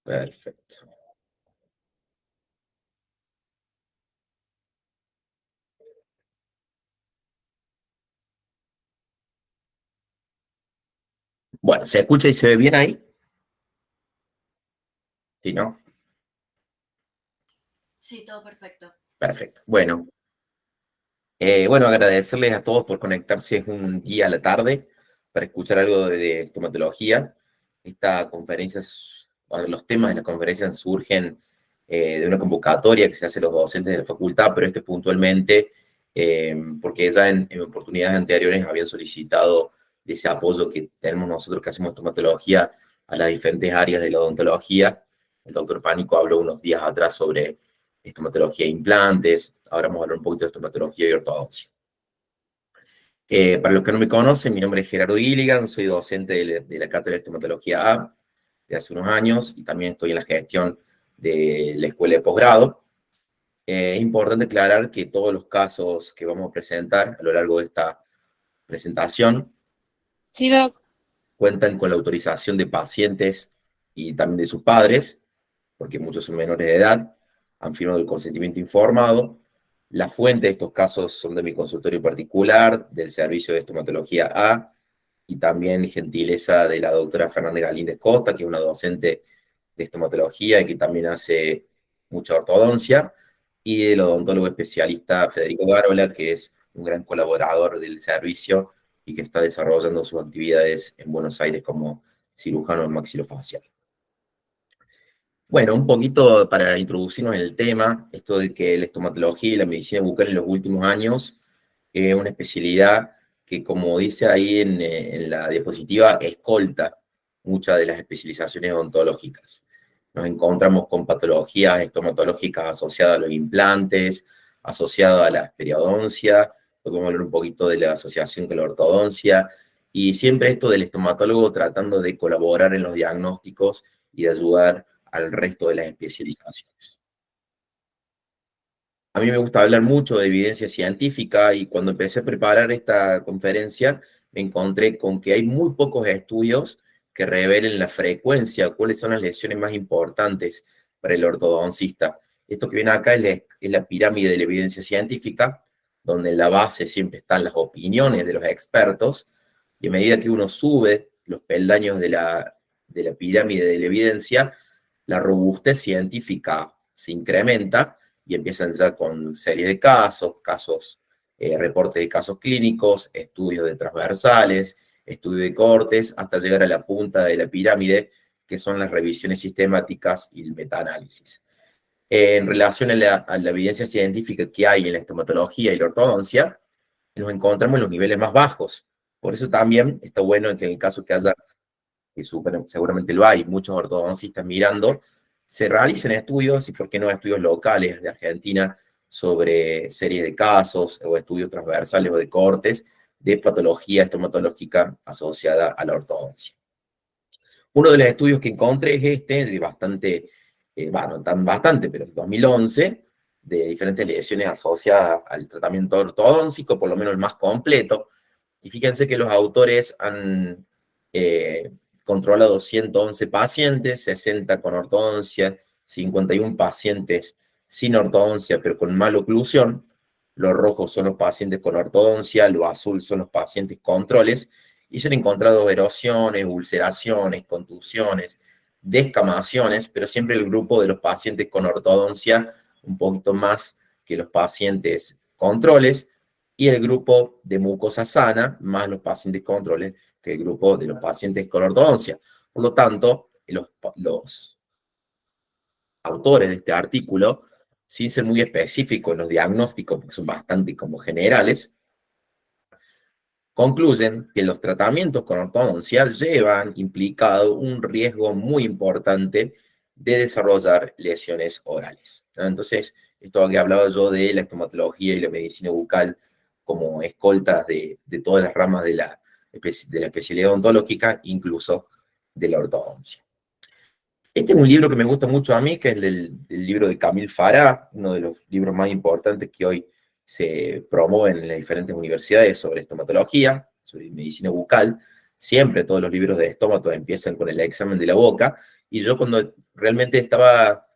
Perfecto. Bueno, ¿se escucha y se ve bien ahí? ¿Sí, no? Sí, todo perfecto. Perfecto. Bueno, agradecerles a todos por conectarse un día a la tarde para escuchar algo de estomatología. Esta conferencia, bueno, los temas de la conferencia surgen de una convocatoria que se hace a los docentes de la facultad, pero este puntualmente, porque ya en oportunidades anteriores habían solicitado ese apoyo que tenemos nosotros que hacemos estomatología a las diferentes áreas de la odontología. El doctor Pánico habló unos días atrás sobre estomatología e implantes. Ahora vamos a hablar un poquito de estomatología y ortodoncia. Para los que no me conocen, mi nombre es Gerardo Gilligan, soy docente de la Cátedra de Estomatología A de hace unos años y también estoy en la gestión de la escuela de posgrado. Es importante aclarar que todos los casos que vamos a presentar a lo largo de esta presentación Sí, Doc. cuentan con la autorización de pacientes y también de sus padres, porque muchos son menores de edad, han firmado el consentimiento informado. La fuente de estos casos son de mi consultorio particular, del Servicio de Estomatología A, y también gentileza de la doctora Fernanda Galíndez Costa, que es una docente de estomatología y que también hace mucha ortodoncia, y del odontólogo especialista Federico Garola, que es un gran colaborador del servicio y que está desarrollando sus actividades en Buenos Aires como cirujano maxilofacial. Bueno, un poquito para introducirnos en el tema, esto de que la estomatología y la medicina bucal en los últimos años es una especialidad que, como dice ahí en la diapositiva, escolta muchas de las especializaciones odontológicas. Nos encontramos con patologías estomatológicas asociadas a los implantes, asociadas a la periodoncia, podemos hablar un poquito de la asociación con la ortodoncia, y siempre esto del estomatólogo tratando de colaborar en los diagnósticos y de ayudar al resto de las especializaciones. A mí me gusta hablar mucho de evidencia científica y cuando empecé a preparar esta conferencia me encontré con que hay muy pocos estudios que revelen la frecuencia, cuáles son las lesiones más importantes para el ortodoncista. Esto que viene acá es la pirámide de la evidencia científica, donde en la base siempre están las opiniones de los expertos, y a medida que uno sube los peldaños de la pirámide de la evidencia, la robustez científica se incrementa y empiezan ya con series de casos, reportes de casos clínicos, estudios de transversales, estudios de cortes, hasta llegar a la punta de la pirámide, que son las revisiones sistemáticas y el metaanálisis. En relación a la evidencia científica que hay en la estomatología y la ortodoncia, nos encontramos en los niveles más bajos. Por eso también está bueno que en el caso que haya, que seguramente lo hay, muchos ortodoncistas mirando, se realicen estudios, y por qué no estudios locales de Argentina, sobre series de casos o estudios transversales o de cortes de patología estomatológica asociada a la ortodoncia. Uno de los estudios que encontré es este, de bastante, bueno, tan bastante, pero de 2011, de diferentes lesiones asociadas al tratamiento ortodóntico, por lo menos el más completo. Y fíjense que los autores han eh, controlado 111 pacientes, 60 con ortodoncia, 51 pacientes sin ortodoncia, pero con mala oclusión. Los rojos son los pacientes con ortodoncia, lo azul son los pacientes controles, y se han encontrado erosiones, ulceraciones, contusiones, descamaciones, pero siempre el grupo de los pacientes con ortodoncia un poquito más que los pacientes controles, y el grupo de mucosa sana más los pacientes controles que el grupo de los pacientes con ortodoncia. Por lo tanto, los autores de este artículo, sin ser muy específicos en los diagnósticos, porque son bastante como generales, concluyen que los tratamientos con ortodoncia llevan implicado un riesgo muy importante de desarrollar lesiones orales, ¿no? Entonces, esto que hablaba yo de la estomatología y la medicina bucal como escoltas de todas las ramas de la especialidad odontológica, incluso de la ortodoncia. Este es un libro que me gusta mucho a mí, que es del libro de Camille Farah, uno de los libros más importantes que hoy se promueven en las diferentes universidades sobre estomatología, sobre medicina bucal. siempre todos los libros de estómago empiezan con el examen de la boca, y yo cuando realmente estaba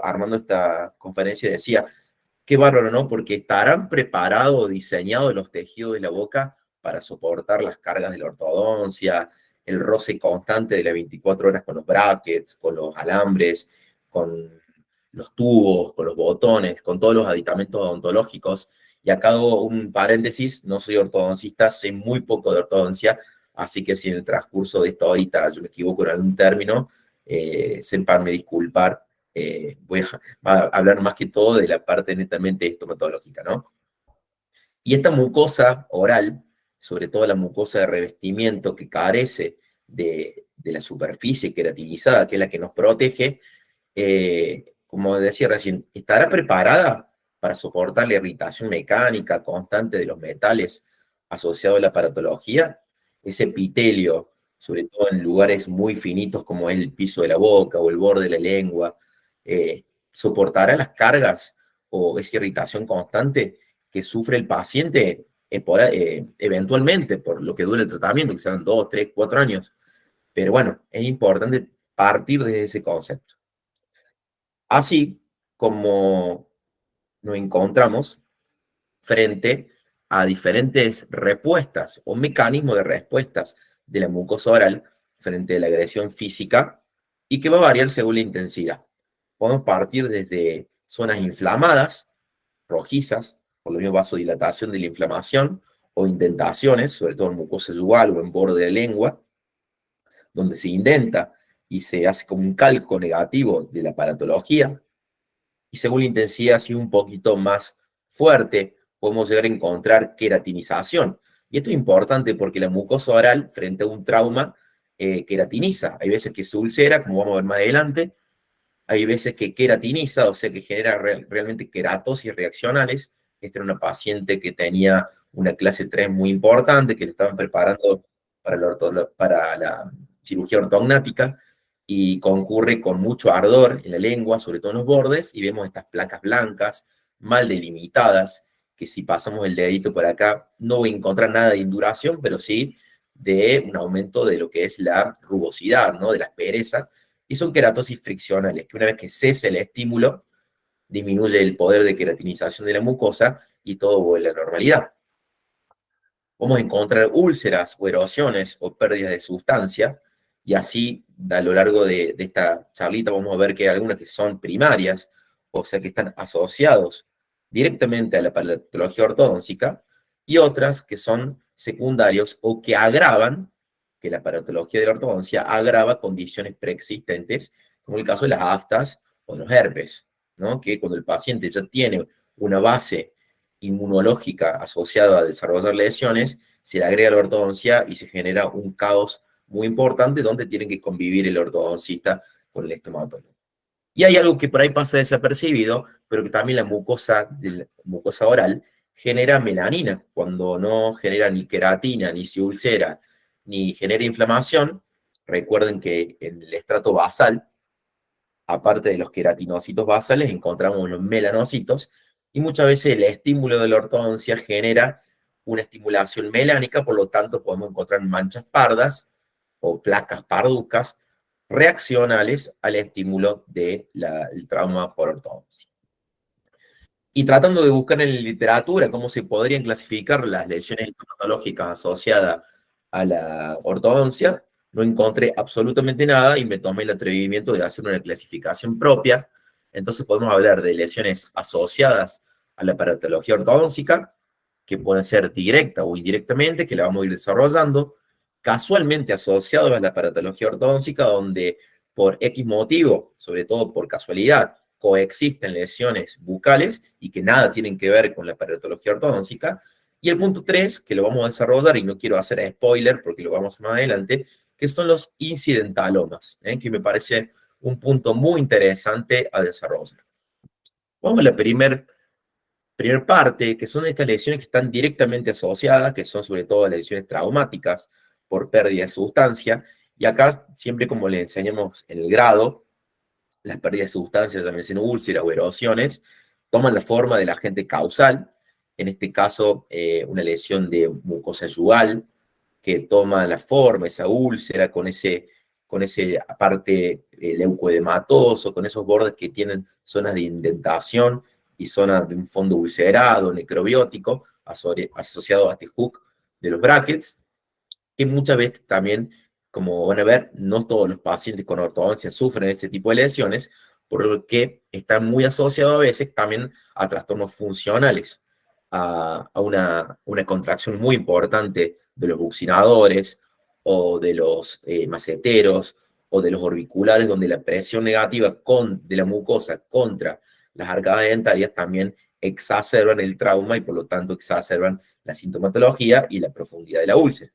armando esta conferencia decía, qué bárbaro, ¿no? Porque estarán preparados, diseñados los tejidos de la boca para soportar las cargas de la ortodoncia, el roce constante de las 24 horas con los brackets, con los alambres, con los tubos, con los botones, con todos los aditamentos odontológicos. Y acá hago un paréntesis, no soy ortodoncista, sé muy poco de ortodoncia, así que si en el transcurso de esta horita yo me equivoco en algún término, sepanme disculpar. Voy a hablar más que todo de la parte netamente estomatológica, ¿no? Y esta mucosa oral, sobre todo la mucosa de revestimiento que carece de la superficie queratinizada, que es la que nos protege, como decía recién, estará preparada para soportar la irritación mecánica constante de los metales asociados a la aparatología, ese epitelio, sobre todo en lugares muy finitos como es el piso de la boca o el borde de la lengua, soportará las cargas o esa irritación constante que sufre el paciente eventualmente por lo que dura el tratamiento, que sean 2, 3, 4 años. Pero bueno, es importante partir de ese concepto. Así como nos encontramos frente a diferentes respuestas o mecanismos de respuestas de la mucosa oral frente a la agresión física y que va a variar según la intensidad. Podemos partir desde zonas inflamadas, rojizas, por lo mismo vasodilatación de la inflamación, o indentaciones, sobre todo en mucosa yugal o en borde de lengua, donde se indenta y se hace como un calco negativo de la paratología, y según la intensidad, si es un poquito más fuerte, podemos llegar a encontrar queratinización. Y esto es importante porque la mucosa oral, frente a un trauma, queratiniza. Hay veces que se ulcera, como vamos a ver más adelante, hay veces que queratiniza, o sea que genera realmente queratosis reaccionales. Esta era una paciente que tenía una clase 3 muy importante, que le estaban preparando para la cirugía ortognática, y concurre con mucho ardor en la lengua, sobre todo en los bordes, y vemos estas placas blancas, mal delimitadas, que si pasamos el dedito por acá, no voy a encontrar nada de induración, pero sí de un aumento de lo que es la rugosidad, ¿no? De la aspereza, y son queratosis friccionales, que una vez que cese el estímulo, disminuye el poder de queratinización de la mucosa y todo vuelve a la normalidad. Vamos a encontrar úlceras o erosiones o pérdidas de sustancia, y así a lo largo de esta charlita vamos a ver que hay algunas que son primarias, o sea que están asociados directamente a la patología ortodóntica, y otras que son secundarios o que agravan, que la patología de la ortodoncia agrava condiciones preexistentes, como el caso de las aftas o los herpes, ¿no? Que cuando el paciente ya tiene una base inmunológica asociada a desarrollar lesiones, se le agrega la ortodoncia y se genera un caos muy importante donde tienen que convivir el ortodoncista con el estomatólogo. Y hay algo que por ahí pasa desapercibido, pero que también la mucosa oral genera melanina. Cuando no genera ni queratina, ni se ulcera, ni genera inflamación, recuerden que en el estrato basal, aparte de los queratinocitos basales, encontramos los melanocitos, y muchas veces el estímulo de la ortodoncia genera una estimulación melánica, por lo tanto podemos encontrar manchas pardas o placas parduzcas reaccionales al estímulo del trauma por ortodoncia. Y tratando de buscar en la literatura cómo se podrían clasificar las lesiones estomatológicas asociadas a la ortodoncia, no encontré absolutamente nada y me tomé el atrevimiento de hacer una clasificación propia. Entonces podemos hablar de lesiones asociadas a la paratología ortodóntica, que pueden ser directa o indirectamente, que la vamos a ir desarrollando, casualmente asociados a la paratología ortodóntica, donde por X motivo, sobre todo por casualidad, coexisten lesiones bucales y que nada tienen que ver con la paratología ortodóntica. Y el punto 3, que lo vamos a desarrollar, y no quiero hacer spoiler porque lo vamos a más adelante, que son los incidentalomas, que me parece un punto muy interesante a desarrollar. Vamos a la primera parte, que son estas lesiones que están directamente asociadas, que son sobre todo lesiones traumáticas por pérdida de sustancia. Y acá, siempre como le enseñamos en el grado, las pérdidas de sustancias, llámense úlceras o erosiones, toman la forma del agente causal, en este caso una lesión de mucosa yugal, que toma la forma, esa úlcera, con ese parte leucoedematoso, con esos bordes que tienen zonas de indentación y zonas de un fondo ulcerado, necrobiótico, asociado a este hook de los brackets, que muchas veces también, como van a ver, no todos los pacientes con ortodoncia sufren ese tipo de lesiones, porque están muy asociados a veces también a trastornos funcionales, a una contracción muy importante de los buccinadores o de los maceteros o de los orbiculares, donde la presión negativa de la mucosa contra las arcadas dentarias también exacerban el trauma y por lo tanto exacerban la sintomatología y la profundidad de la úlcera.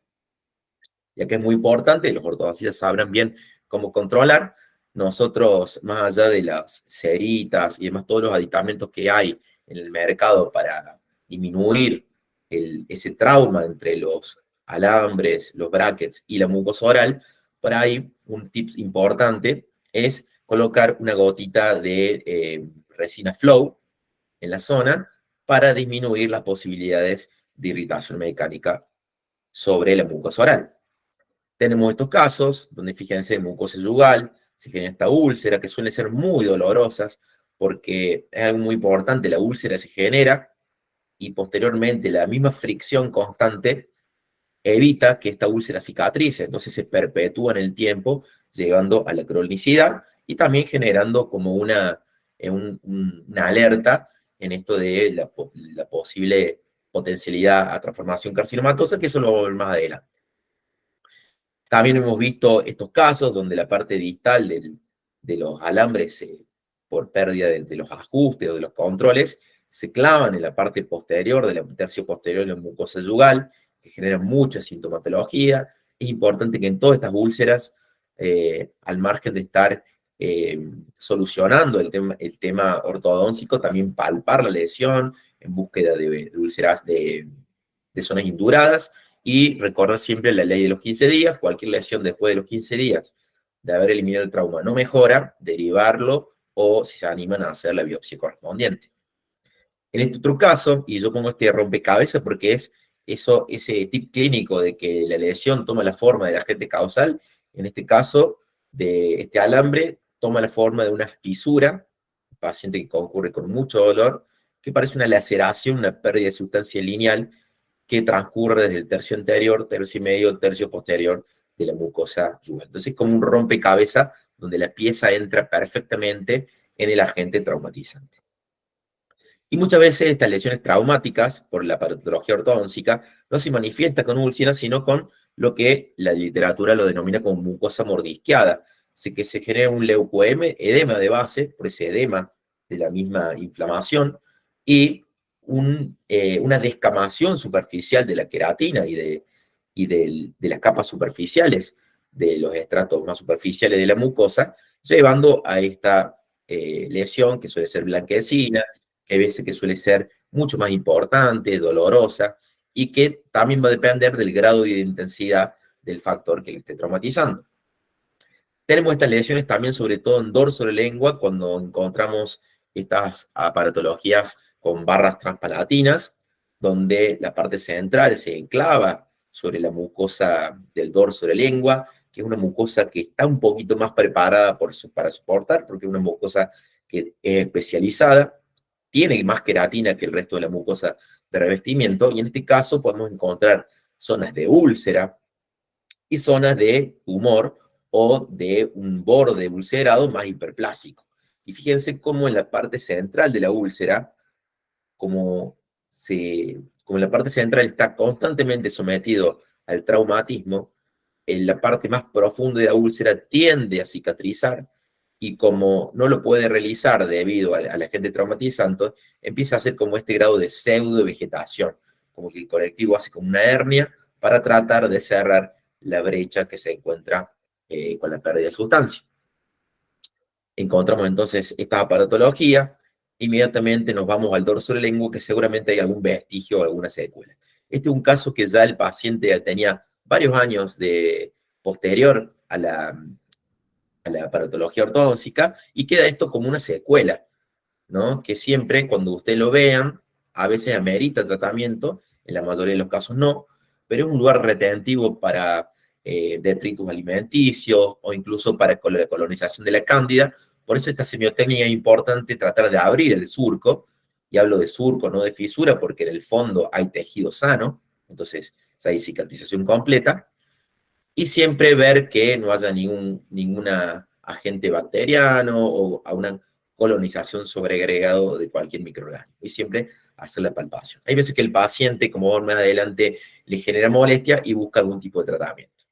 Ya que es muy importante, los ortodoncistas sabrán bien cómo controlar. Nosotros, más allá de las ceritas y demás, todos los aditamentos que hay en el mercado para disminuir ese trauma entre los alambres, los brackets y la mucosa oral, por ahí un tip importante es colocar una gotita de resina Flow en la zona para disminuir las posibilidades de irritación mecánica sobre la mucosa oral. Tenemos estos casos donde, fíjense, en mucosa yugal se genera esta úlcera que suele ser muy dolorosas porque es algo muy importante, la úlcera se genera y posteriormente la misma fricción constante evita que esta úlcera cicatrice, entonces se perpetúa en el tiempo, llevando a la cronicidad y también generando como una alerta en esto de la posible potencialidad a transformación carcinomatosa, que eso lo vamos a ver más adelante. También hemos visto estos casos donde la parte distal de los alambres, por pérdida de los ajustes o de los controles, se clavan en la parte posterior, de la tercio posterior de la mucosa yugal, que genera mucha sintomatología. Es importante que en todas estas úlceras, al margen de estar solucionando el tema ortodóntico, también palpar la lesión en búsqueda de úlceras, de zonas induradas, y recordar siempre la ley de los 15 días. Cualquier lesión después de los 15 días de haber eliminado el trauma no mejora, derivarlo o si se animan a hacer la biopsia correspondiente. En este otro caso, y yo pongo este rompecabezas porque es ese tip clínico de que la lesión toma la forma del agente causal, en este caso de este alambre toma la forma de una fisura, un paciente que concurre con mucho dolor, que parece una laceración, una pérdida de sustancia lineal, que transcurre desde el tercio anterior, tercio y medio, tercio posterior de la mucosa yugal. Entonces es como un rompecabezas donde la pieza entra perfectamente en el agente traumatizante. Y muchas veces estas lesiones traumáticas por la patología ortodóntica no se manifiesta con úlcera, sino con lo que la literatura lo denomina como mucosa mordisqueada. Así que se genera un leucoedema de base, por ese edema de la misma inflamación, y una descamación superficial de la queratina de las capas superficiales de los estratos más superficiales de la mucosa, llevando a esta lesión que suele ser blanquecina, que hay veces que suele ser mucho más importante, dolorosa, y que también va a depender del grado de intensidad del factor que le esté traumatizando. Tenemos estas lesiones también, sobre todo en dorso de lengua, cuando encontramos estas aparatologías con barras transpalatinas, donde la parte central se enclava sobre la mucosa del dorso de lengua, que es una mucosa que está un poquito más preparada para soportar, porque es una mucosa que es especializada, tiene más queratina que el resto de la mucosa de revestimiento, y en este caso podemos encontrar zonas de úlcera y zonas de tumor o de un borde ulcerado más hiperplásico. Y fíjense cómo en la parte central de la úlcera, como la parte central está constantemente sometido al traumatismo, en la parte más profunda de la úlcera tiende a cicatrizar, y como no lo puede realizar debido al agente traumatizante, empieza a hacer como este grado de pseudo vegetación, como que el conectivo hace como una hernia para tratar de cerrar la brecha que se encuentra con la pérdida de sustancia. Encontramos entonces esta aparatología, inmediatamente nos vamos al dorso de la lengua, que seguramente hay algún vestigio o alguna secuela. Este es un caso que ya el paciente tenía varios años posterior a la aparatología ortodóntica, y queda esto como una secuela, ¿no? Que siempre cuando usted lo vean, a veces amerita tratamiento, en la mayoría de los casos no, pero es un lugar retentivo para detritus alimenticios o incluso para la colonización de la cándida. Por eso esta semiotecnia es importante tratar de abrir el surco, y hablo de surco, no de fisura, porque en el fondo hay tejido sano, entonces hay cicatrización completa, y siempre ver que no haya ninguna agente bacteriano o a una colonización sobreagregado de cualquier microorganismo, y siempre hacer la palpación. Hay veces que el paciente, como más adelante, le genera molestia y busca algún tipo de tratamiento.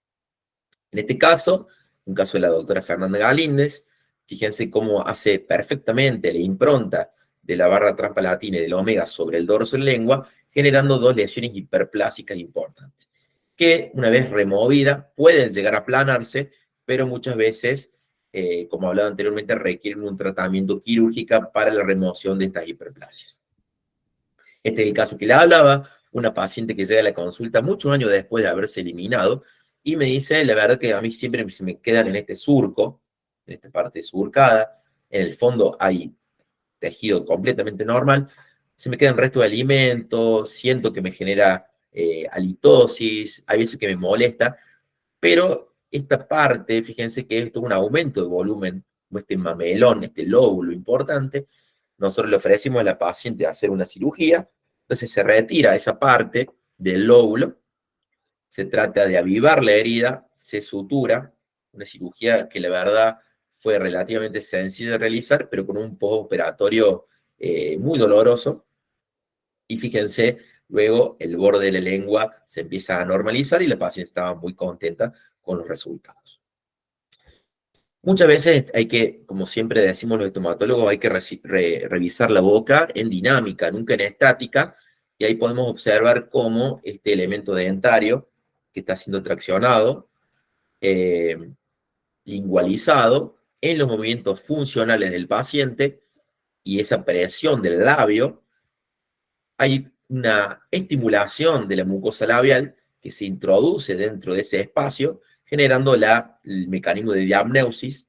En este caso, un caso de la doctora Fernanda Galíndez, fíjense cómo hace perfectamente la impronta de la barra transpalatina y del omega sobre el dorso de la lengua, generando dos lesiones hiperplásicas importantes, que una vez removidas pueden llegar a aplanarse, pero muchas veces, como hablaba anteriormente, requieren un tratamiento quirúrgico para la remoción de estas hiperplasias. Este es el caso que le hablaba, una paciente que llega a la consulta muchos años después de haberse eliminado, y me dice, la verdad que a mí siempre se me quedan en este surco, en esta parte surcada, en el fondo hay tejido completamente normal, se me quedan restos de alimentos, siento que me genera halitosis, hay veces que me molesta, pero esta parte, fíjense que esto es un aumento de volumen, como este mamelón, este lóbulo importante, nosotros le ofrecimos a la paciente hacer una cirugía, entonces se retira esa parte del lóbulo, se trata de avivar la herida, se sutura, una cirugía que la verdad fue relativamente sencilla de realizar, pero con un postoperatorio muy doloroso, y fíjense, luego el borde de la lengua se empieza a normalizar y la paciente estaba muy contenta con los resultados. Muchas veces hay que, como siempre decimos los estomatólogos, hay que revisar la boca en dinámica, nunca en estática, y ahí podemos observar cómo este elemento dentario que está siendo traccionado, lingualizado, en los movimientos funcionales del paciente y esa presión del labio, hay una estimulación de la mucosa labial que se introduce dentro de ese espacio, generando el mecanismo de diapneusis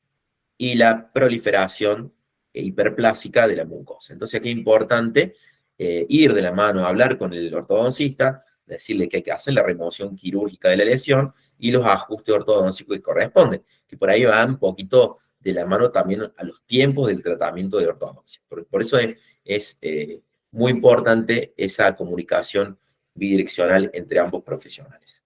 y la proliferación hiperplásica de la mucosa. Entonces aquí es importante ir de la mano, hablar con el ortodoncista, decirle que hay que hacer la remoción quirúrgica de la lesión y los ajustes ortodóncicos que corresponden, que por ahí van un poquito de la mano también a los tiempos del tratamiento de ortodoncia. Por eso es muy importante esa comunicación bidireccional entre ambos profesionales.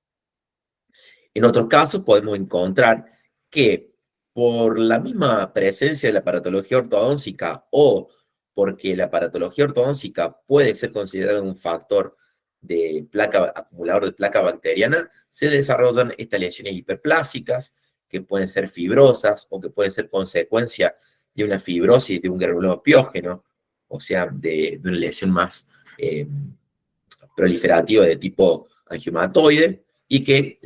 En otros casos podemos encontrar que por la misma presencia de la paratología ortodóntica o porque la paratología ortodóntica puede ser considerada un factor de placa, acumulador de placa bacteriana, se desarrollan estas lesiones hiperplásicas que pueden ser fibrosas o que pueden ser consecuencia de una fibrosis de un granuloma piógeno, o sea, de una lesión más proliferativa de tipo angiomatoide, y que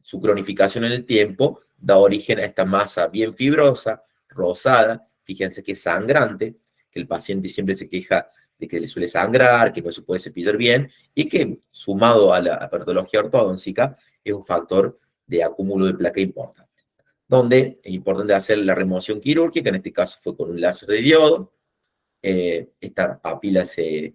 su cronificación en el tiempo da origen a esta masa bien fibrosa, rosada, fíjense que es sangrante, que el paciente siempre se queja de que le suele sangrar, que no se puede cepillar bien, y que sumado a la patología ortodóntica es un factor de acúmulo de placa importante, donde es importante hacer la remoción quirúrgica, en este caso fue con un láser de diodo, esta papila se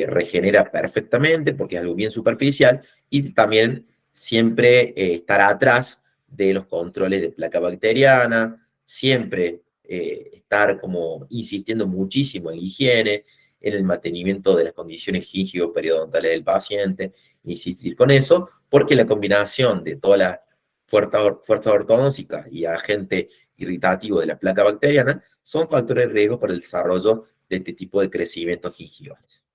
regenera perfectamente porque es algo bien superficial, y también siempre estar atrás de los controles de placa bacteriana, siempre estar como insistiendo muchísimo en la higiene, en el mantenimiento de las condiciones gingivo-periodontales del paciente, insistir con eso, porque la combinación de toda la fuerza ortodóntica y agente irritativo de la placa bacteriana son factores de riesgo para el desarrollo de este tipo de crecimientos gingivales.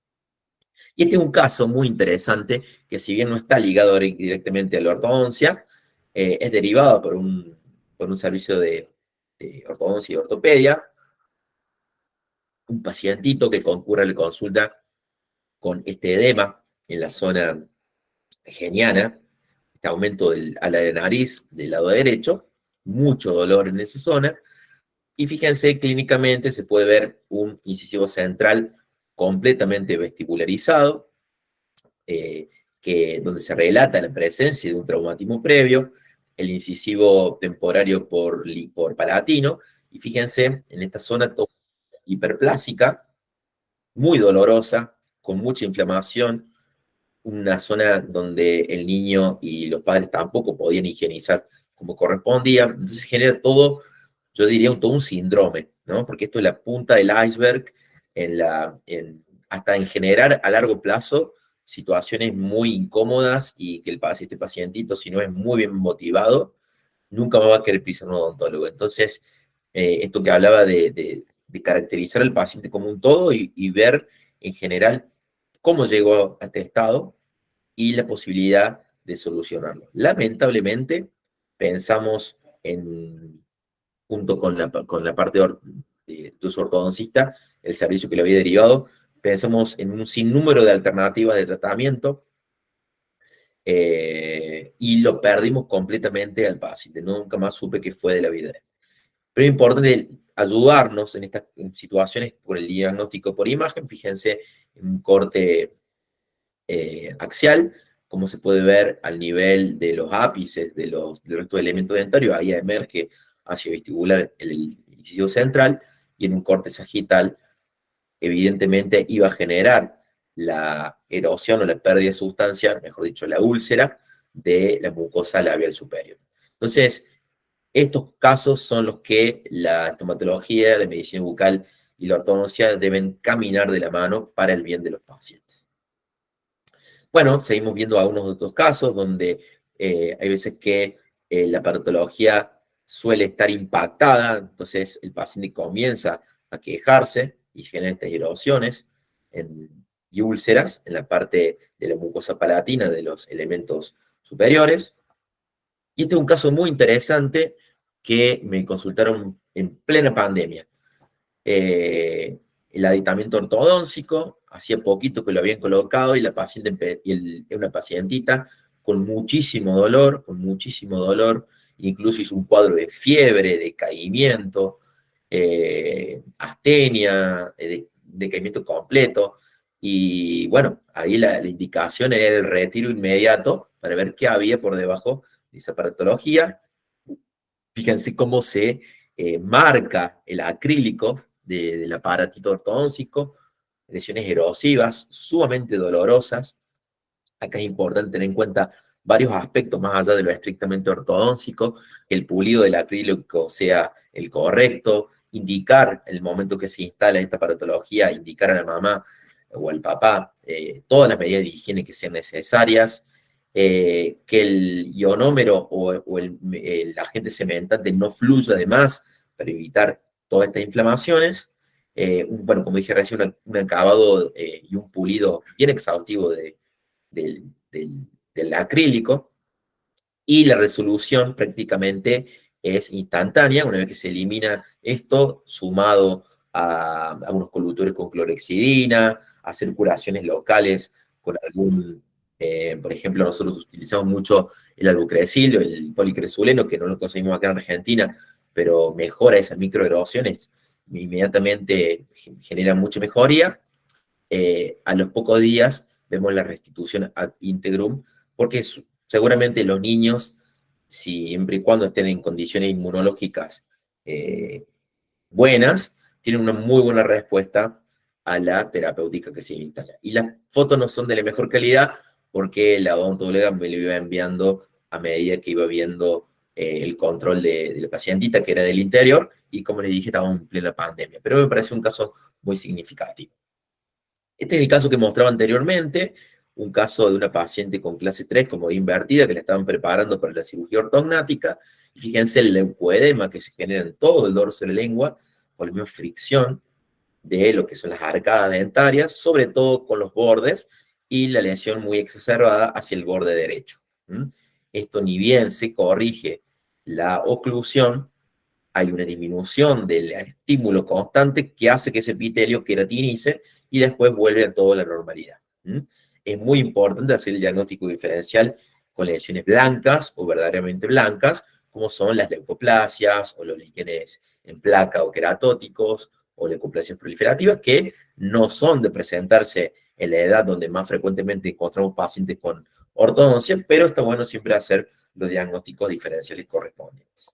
Y este es un caso muy interesante que, si bien no está ligado directamente a la ortodoncia, es derivado por un servicio de ortodoncia y ortopedia. Un pacientito que concurre a la consulta con este edema en la zona geniana, este aumento del ala de nariz del lado derecho, mucho dolor en esa zona, y fíjense, clínicamente se puede ver un incisivo central completamente vestibularizado, donde se relata la presencia de un traumatismo previo, el incisivo temporario por palatino, y fíjense en esta zona hiperplásica, muy dolorosa, con mucha inflamación, una zona donde el niño y los padres tampoco podían higienizar como correspondía. Entonces genera todo, yo diría, todo un síndrome, ¿no? Porque esto es la punta del iceberg hasta en generar a largo plazo situaciones muy incómodas y que este pacientito, si no es muy bien motivado, nunca va a querer pisar un odontólogo. Entonces, esto que hablaba de caracterizar al paciente como un todo y ver en general cómo llegó a este estado y la posibilidad de solucionarlo. Lamentablemente, pensamos junto con la parte de su ortodoncista, el servicio que le había derivado, pensamos en un sinnúmero de alternativas de tratamiento y lo perdimos completamente al paciente. Nunca más supe qué fue de la vida. Pero es importante ayudarnos en estas situaciones por el diagnóstico por imagen. Fíjense en un corte axial, como se puede ver al nivel de los ápices del resto de elementos dentarios, ahí emerge hacia vestibular el incisivo central, y en un corte sagital, evidentemente iba a generar la erosión o la pérdida de sustancia, mejor dicho, la úlcera de la mucosa labial superior. Entonces, estos casos son los que la estomatología, la medicina bucal y la ortodoncia deben caminar de la mano para el bien de los pacientes. Bueno, seguimos viendo algunos otros casos donde hay veces que la patología suele estar impactada, entonces el paciente comienza a quejarse y genera estas erosiones y úlceras en la parte de la mucosa palatina de los elementos superiores. Y este es un caso muy interesante que me consultaron en plena pandemia. El aditamiento ortodóncico, hacía poquito que lo habían colocado y la paciente, una pacientita con muchísimo dolor, incluso hizo un cuadro de fiebre, decaimiento, astenia, decaimiento completo, y bueno, ahí la indicación era el retiro inmediato para ver qué había por debajo de esa patología. Fíjense cómo se marca el acrílico del aparatito ortodóncico, lesiones erosivas, sumamente dolorosas. Acá es importante tener en cuenta varios aspectos más allá de lo estrictamente ortodóncico, que el pulido del acrílico sea el correcto, indicar el momento que se instala esta patología, indicar a la mamá o al papá todas las medidas de higiene que sean necesarias, que el ionómero o el agente cementante no fluya de más para evitar todas estas inflamaciones. Bueno, como dije recién, un acabado y un pulido bien exhaustivo del acrílico, y la resolución prácticamente es instantánea una vez que se elimina esto, sumado a unos colutores con clorexidina, hacer curaciones locales con por ejemplo, nosotros utilizamos mucho el albucrecil o el policresuleno, que no lo conseguimos acá en Argentina, pero mejora esas microerosiones, inmediatamente genera mucha mejoría. A los pocos días vemos la restitución ad integrum, porque seguramente los niños, siempre y cuando estén en condiciones inmunológicas eh, buenas, tienen una muy buena respuesta a la terapéutica que se instala. Y las fotos no son de la mejor calidad porque la odontóloga me lo iba enviando a medida que iba viendo el control de la pacientita, que era del interior, y como les dije, estábamos en plena pandemia. Pero me parece un caso muy significativo. Este es el caso que mostraba anteriormente, un caso de una paciente con clase 3 como invertida, que la estaban preparando para la cirugía ortognática. Y fíjense el leucoedema que se genera en todo el dorso de la lengua por la misma fricción de lo que son las arcadas dentarias, sobre todo con los bordes, y la lesión muy exacerbada hacia el borde derecho. Esto ni bien se corrige la oclusión, hay una disminución del estímulo constante que hace que ese epitelio queratinice y después vuelve a toda la normalidad. Es muy importante hacer el diagnóstico diferencial con lesiones blancas o verdaderamente blancas, como son las leucoplasias o los líquenes en placa o queratóticos o leucoplasias proliferativas, que no son de presentarse en la edad donde más frecuentemente encontramos pacientes con ortodoncia, pero está bueno siempre hacer los diagnósticos diferenciales correspondientes.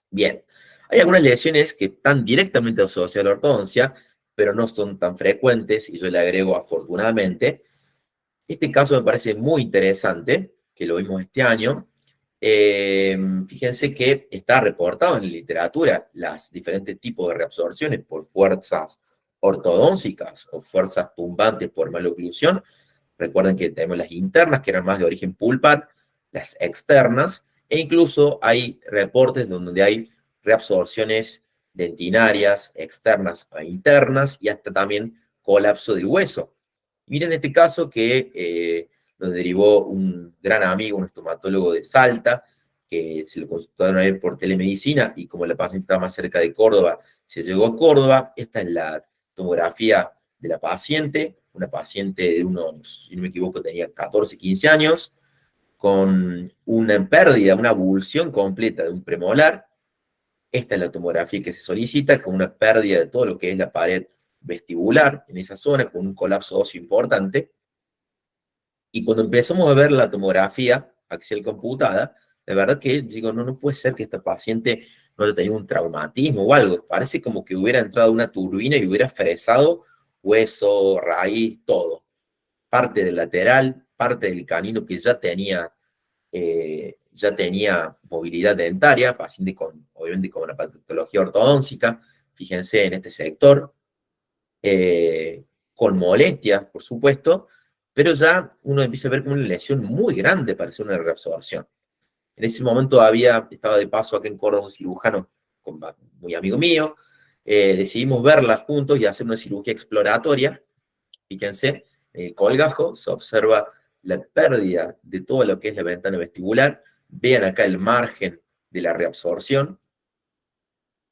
Bien, hay algunas lesiones que están directamente asociadas a la ortodoncia, pero no son tan frecuentes, y yo le agrego afortunadamente, Este caso me parece muy interesante, que lo vimos este año. Fíjense que está reportado en la literatura los diferentes tipos de reabsorciones por fuerzas ortodóncicas o fuerzas tumbantes por maloclusión. Recuerden que tenemos las internas, que eran más de origen pulpar, las externas, e incluso hay reportes donde hay reabsorciones dentinarias externas e internas y hasta también colapso del hueso. Miren este caso que lo derivó un gran amigo, un estomatólogo de Salta, que se lo consultaron a él por telemedicina y como la paciente estaba más cerca de Córdoba, se llegó a Córdoba. Esta es la tomografía de la paciente, una paciente de unos, si no me equivoco, tenía 14, 15 años, con una pérdida, una avulsión completa de un premolar. Esta es la tomografía que se solicita, con una pérdida de todo lo que es la pared vestibular en esa zona, con un colapso óseo importante. Y cuando empezamos a ver la tomografía axial computada, la verdad que digo, no, no puede ser que esta paciente no haya tenido un traumatismo o algo. Parece como que hubiera entrado una turbina y hubiera fresado hueso, raíz, todo. Parte del lateral, parte del canino que ya tenía movilidad dentaria, paciente con, obviamente, con una patología ortodóncica. Fíjense en este sector, con molestias, por supuesto, pero ya uno empieza a ver como una lesión muy grande para hacer una reabsorción. En ese momento estaba de paso acá en Córdoba un cirujano muy amigo mío. Decidimos verla juntos y hacer una cirugía exploratoria. Fíjense, en el colgajo se observa la pérdida de todo lo que es la ventana vestibular. Vean acá el margen de la reabsorción.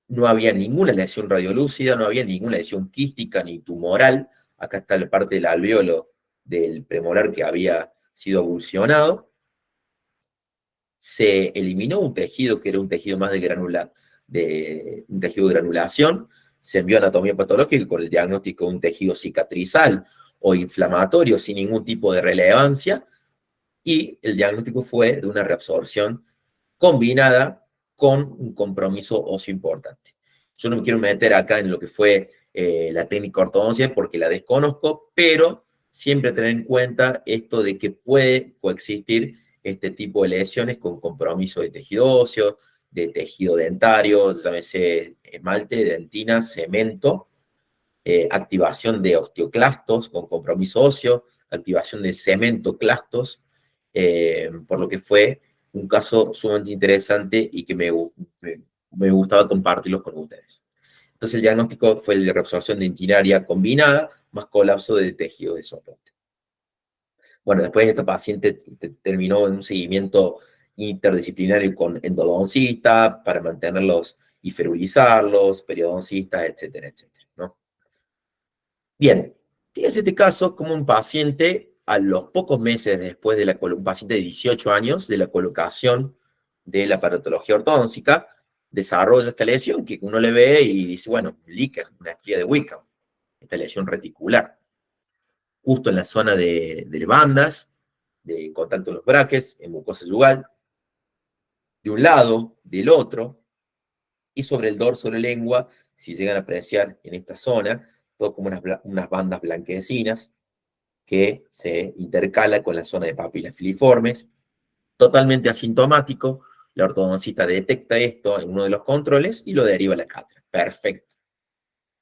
No había ninguna lesión radiolúcida, no había ninguna lesión quística ni tumoral. Acá está la parte del alvéolo del premolar que había sido avulsionado. Se eliminó un tejido que era un tejido más un tejido de granulación. Se envió a anatomía patológica con el diagnóstico de un tejido cicatrizal o inflamatorio sin ningún tipo de relevancia. Y el diagnóstico fue de una reabsorción combinada con un compromiso óseo importante. Yo no me quiero meter acá en lo que fue la técnica ortodoncia porque la desconozco, pero siempre tener en cuenta esto de que puede coexistir este tipo de lesiones con compromiso de tejido óseo, de tejido dentario, llámese esmalte, dentina, cemento, activación de osteoclastos con compromiso óseo, activación de cementoclastos, por lo que fue un caso sumamente interesante y que me gustaba compartirlos con ustedes. Entonces el diagnóstico fue el de reabsorción dentinaria combinada más colapso de tejido de soporte. Bueno, después esta paciente terminó en un seguimiento interdisciplinario con endodoncista para mantenerlos y ferulizarlos, periodoncistas, etcétera, etcétera, ¿no? Bien, fíjense este caso como un paciente a los pocos meses después de un paciente de 18 años de la colocación de la aparatología ortodóntica, desarrolla esta lesión que uno le ve y dice, bueno, líquen, una estría de Wickham, esta lesión reticular, justo en la zona de bandas, de contacto de los braques, en mucosa yugal, de un lado, del otro, y sobre el dorso de la lengua, si llegan a apreciar en esta zona, todo como unas bandas blanquecinas que se intercala con la zona de papilas filiformes, totalmente asintomático. La ortodoncista detecta esto en uno de los controles y lo deriva a la cátedra. Perfecto.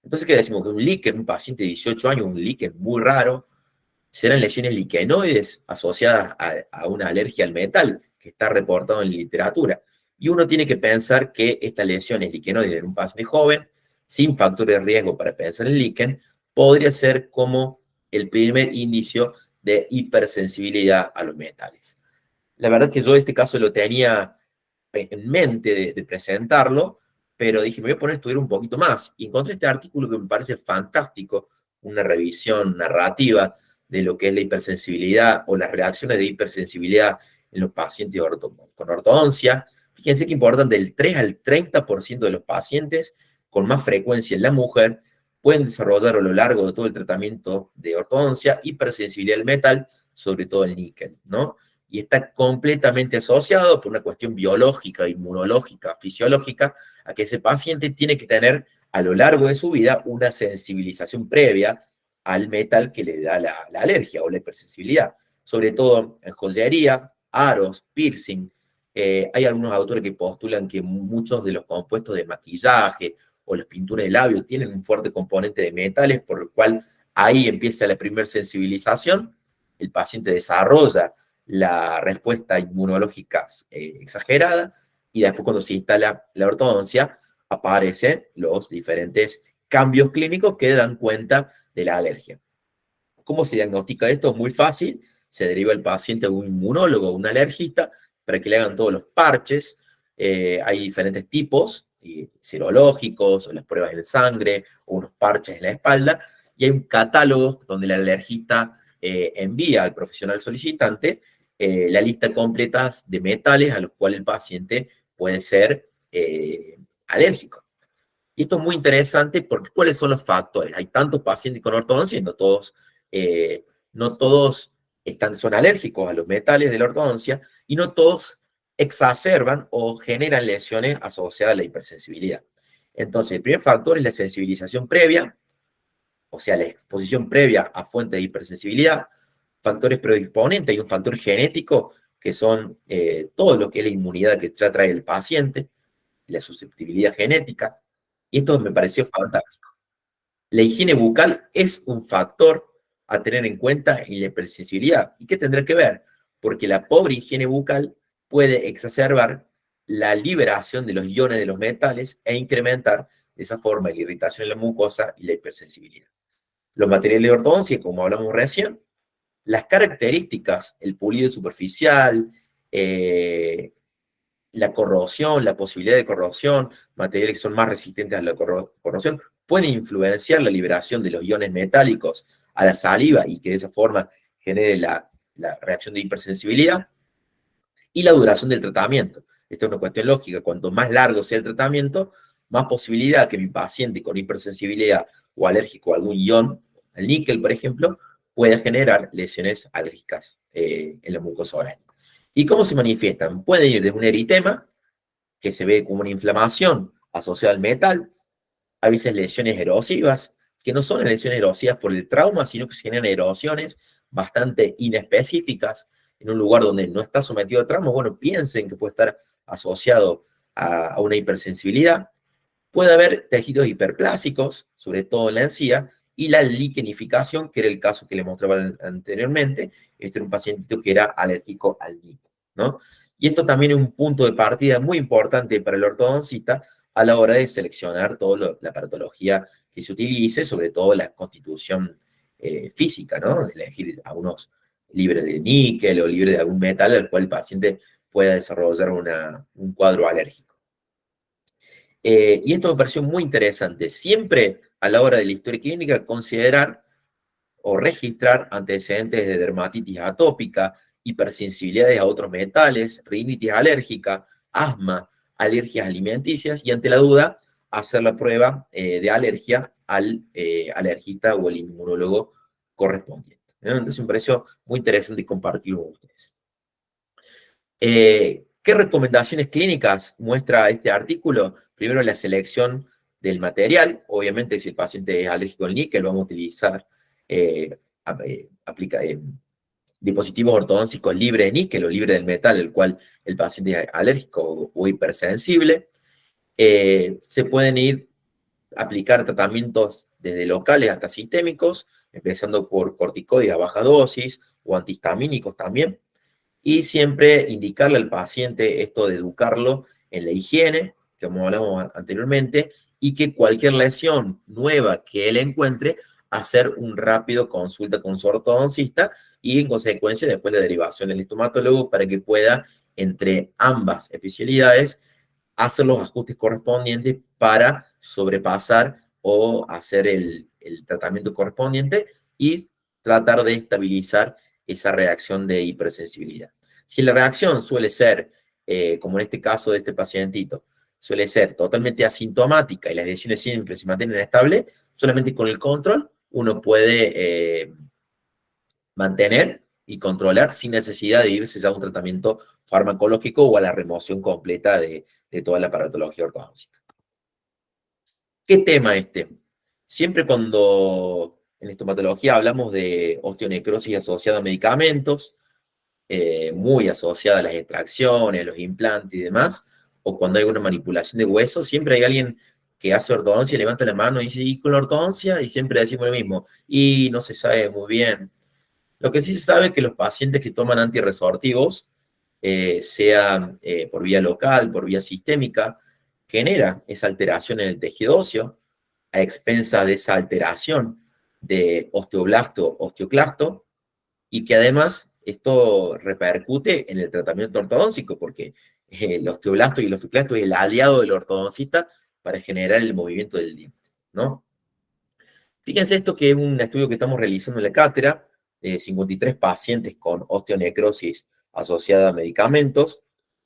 Entonces, ¿qué decimos? Que un líquen, un paciente de 18 años, un líquen muy raro, serán lesiones liquenoides asociadas a una alergia al metal, que está reportado en la literatura. Y uno tiene que pensar que estas lesiones liquenoides en un paciente joven, sin factores de riesgo para pensar en líquen, podría ser como el primer indicio de hipersensibilidad a los metales. La verdad que yo este caso lo tenía en mente de presentarlo, pero dije, me voy a poner a estudiar un poquito más. Y encontré este artículo que me parece fantástico, una revisión narrativa de lo que es la hipersensibilidad o las reacciones de hipersensibilidad en los pacientes con ortodoncia. Fíjense que importan del 3 al 30% de los pacientes con más frecuencia en la mujer pueden desarrollar a lo largo de todo el tratamiento de ortodoncia hipersensibilidad al metal, sobre todo el níquel, ¿no? Y está completamente asociado por una cuestión biológica, inmunológica, fisiológica, a que ese paciente tiene que tener a lo largo de su vida una sensibilización previa al metal que le da la alergia o la hipersensibilidad. Sobre todo en joyería, aros, piercing. Hay algunos autores que postulan que muchos de los compuestos de maquillaje o las pinturas de labio tienen un fuerte componente de metales, por lo cual ahí empieza la primera sensibilización, el paciente desarrolla la respuesta inmunológica exagerada y después cuando se instala la ortodoncia aparecen los diferentes cambios clínicos que dan cuenta de la alergia. ¿Cómo se diagnostica esto? Muy fácil, se deriva el paciente a un inmunólogo o un alergista para que le hagan todos los parches. Hay diferentes tipos, serológicos, o las pruebas en sangre, o unos parches en la espalda, y hay un catálogo donde el alergista envía al profesional solicitante la lista completa de metales a los cuales el paciente puede ser alérgico. Y esto es muy interesante porque ¿cuáles son los factores? Hay tantos pacientes con ortodoncia y no todos son alérgicos a los metales de la ortodoncia y no todos exacerban o generan lesiones asociadas a la hipersensibilidad. Entonces, el primer factor es la sensibilización previa, o sea, la exposición previa a fuentes de hipersensibilidad. Factores predisponentes, hay un factor genético que son todo lo que es la inmunidad que ya trae el paciente, la susceptibilidad genética, y esto me pareció fantástico. La higiene bucal es un factor a tener en cuenta en la hipersensibilidad. ¿Y qué tendrá que ver? Porque la pobre higiene bucal puede exacerbar la liberación de los iones de los metales e incrementar de esa forma la irritación en la mucosa y la hipersensibilidad. Los materiales de ortodoncia, como hablamos recién, las características, el pulido superficial, la corrosión, la posibilidad de corrosión, materiales que son más resistentes a la corrosión, pueden influenciar la liberación de los iones metálicos a la saliva y que de esa forma genere la reacción de hipersensibilidad. Y la duración del tratamiento. Esta es una cuestión lógica. Cuanto más largo sea el tratamiento, más posibilidad que mi paciente con hipersensibilidad o alérgico a algún ion, el níquel, por ejemplo, pueda generar lesiones alérgicas en la mucosa oral. ¿Y cómo se manifiestan? Pueden ir desde un eritema, que se ve como una inflamación asociada al metal, a veces lesiones erosivas, que no son lesiones erosivas por el trauma, sino que se generan erosiones bastante inespecíficas en un lugar donde no está sometido al trauma. Bueno, piensen que puede estar asociado a una hipersensibilidad. Puede haber tejidos hiperplásicos, sobre todo en la encía, y la liquenificación, que era el caso que le mostraba anteriormente. Este era un pacientito que era alérgico al níquel, ¿no? Y esto también es un punto de partida muy importante para el ortodoncista a la hora de seleccionar toda la patología que se utilice, sobre todo la constitución física, ¿no? De elegir a unos libres de níquel o libres de algún metal al cual el paciente pueda desarrollar un cuadro alérgico. Y esto me pareció muy interesante. Siempre a la hora de la historia clínica considerar o registrar antecedentes de dermatitis atópica, hipersensibilidades a otros metales, rinitis alérgica, asma, alergias alimenticias y ante la duda hacer la prueba de alergia al alergista o el inmunólogo correspondiente. Entonces me pareció muy interesante compartirlo con ustedes. ¿Qué recomendaciones clínicas muestra este artículo? Primero, la selección del material. Obviamente, si el paciente es alérgico al níquel, vamos a utilizar eh, dispositivos ortodóncicos libres de níquel o libre del metal, el cual el paciente es alérgico o hipersensible. Se pueden aplicar tratamientos desde locales hasta sistémicos, empezando por corticoides a baja dosis o antihistamínicos también y siempre indicarle al paciente esto de educarlo en la higiene, como hablamos anteriormente, y que cualquier lesión nueva que él encuentre, hacer un rápido consulta con su ortodoncista y en consecuencia después la derivación al estomatólogo para que pueda, entre ambas especialidades, hacer los ajustes correspondientes para sobrepasar o hacer el tratamiento correspondiente y tratar de estabilizar esa reacción de hipersensibilidad. Si la reacción suele ser, como en este caso de este pacientito, suele ser totalmente asintomática y las lesiones siempre se mantienen estables, solamente con el control uno puede mantener y controlar sin necesidad de irse ya a un tratamiento farmacológico o a la remoción completa de toda la paratología ortodóntica. ¿Qué tema este? Siempre cuando En estomatología hablamos de osteonecrosis asociada a medicamentos, muy asociada a las extracciones, los implantes y demás, o cuando hay una manipulación de hueso, siempre hay alguien que hace ortodoncia, levanta la mano y dice, ¿y con la ortodoncia? Y siempre decimos lo mismo, y no se sabe muy bien. Lo que sí se sabe es que los pacientes que toman antirresortivos, sea por vía local, por vía sistémica, genera esa alteración en el tejido óseo, a expensa de esa alteración de osteoblasto, osteoclasto, y que además esto repercute en el tratamiento ortodóntico, porque el osteoblasto y el osteoclasto es el aliado del ortodoncista para generar el movimiento del diente, ¿no? Fíjense esto que es un estudio que estamos realizando en la cátedra, 53 pacientes con osteonecrosis asociada a medicamentos.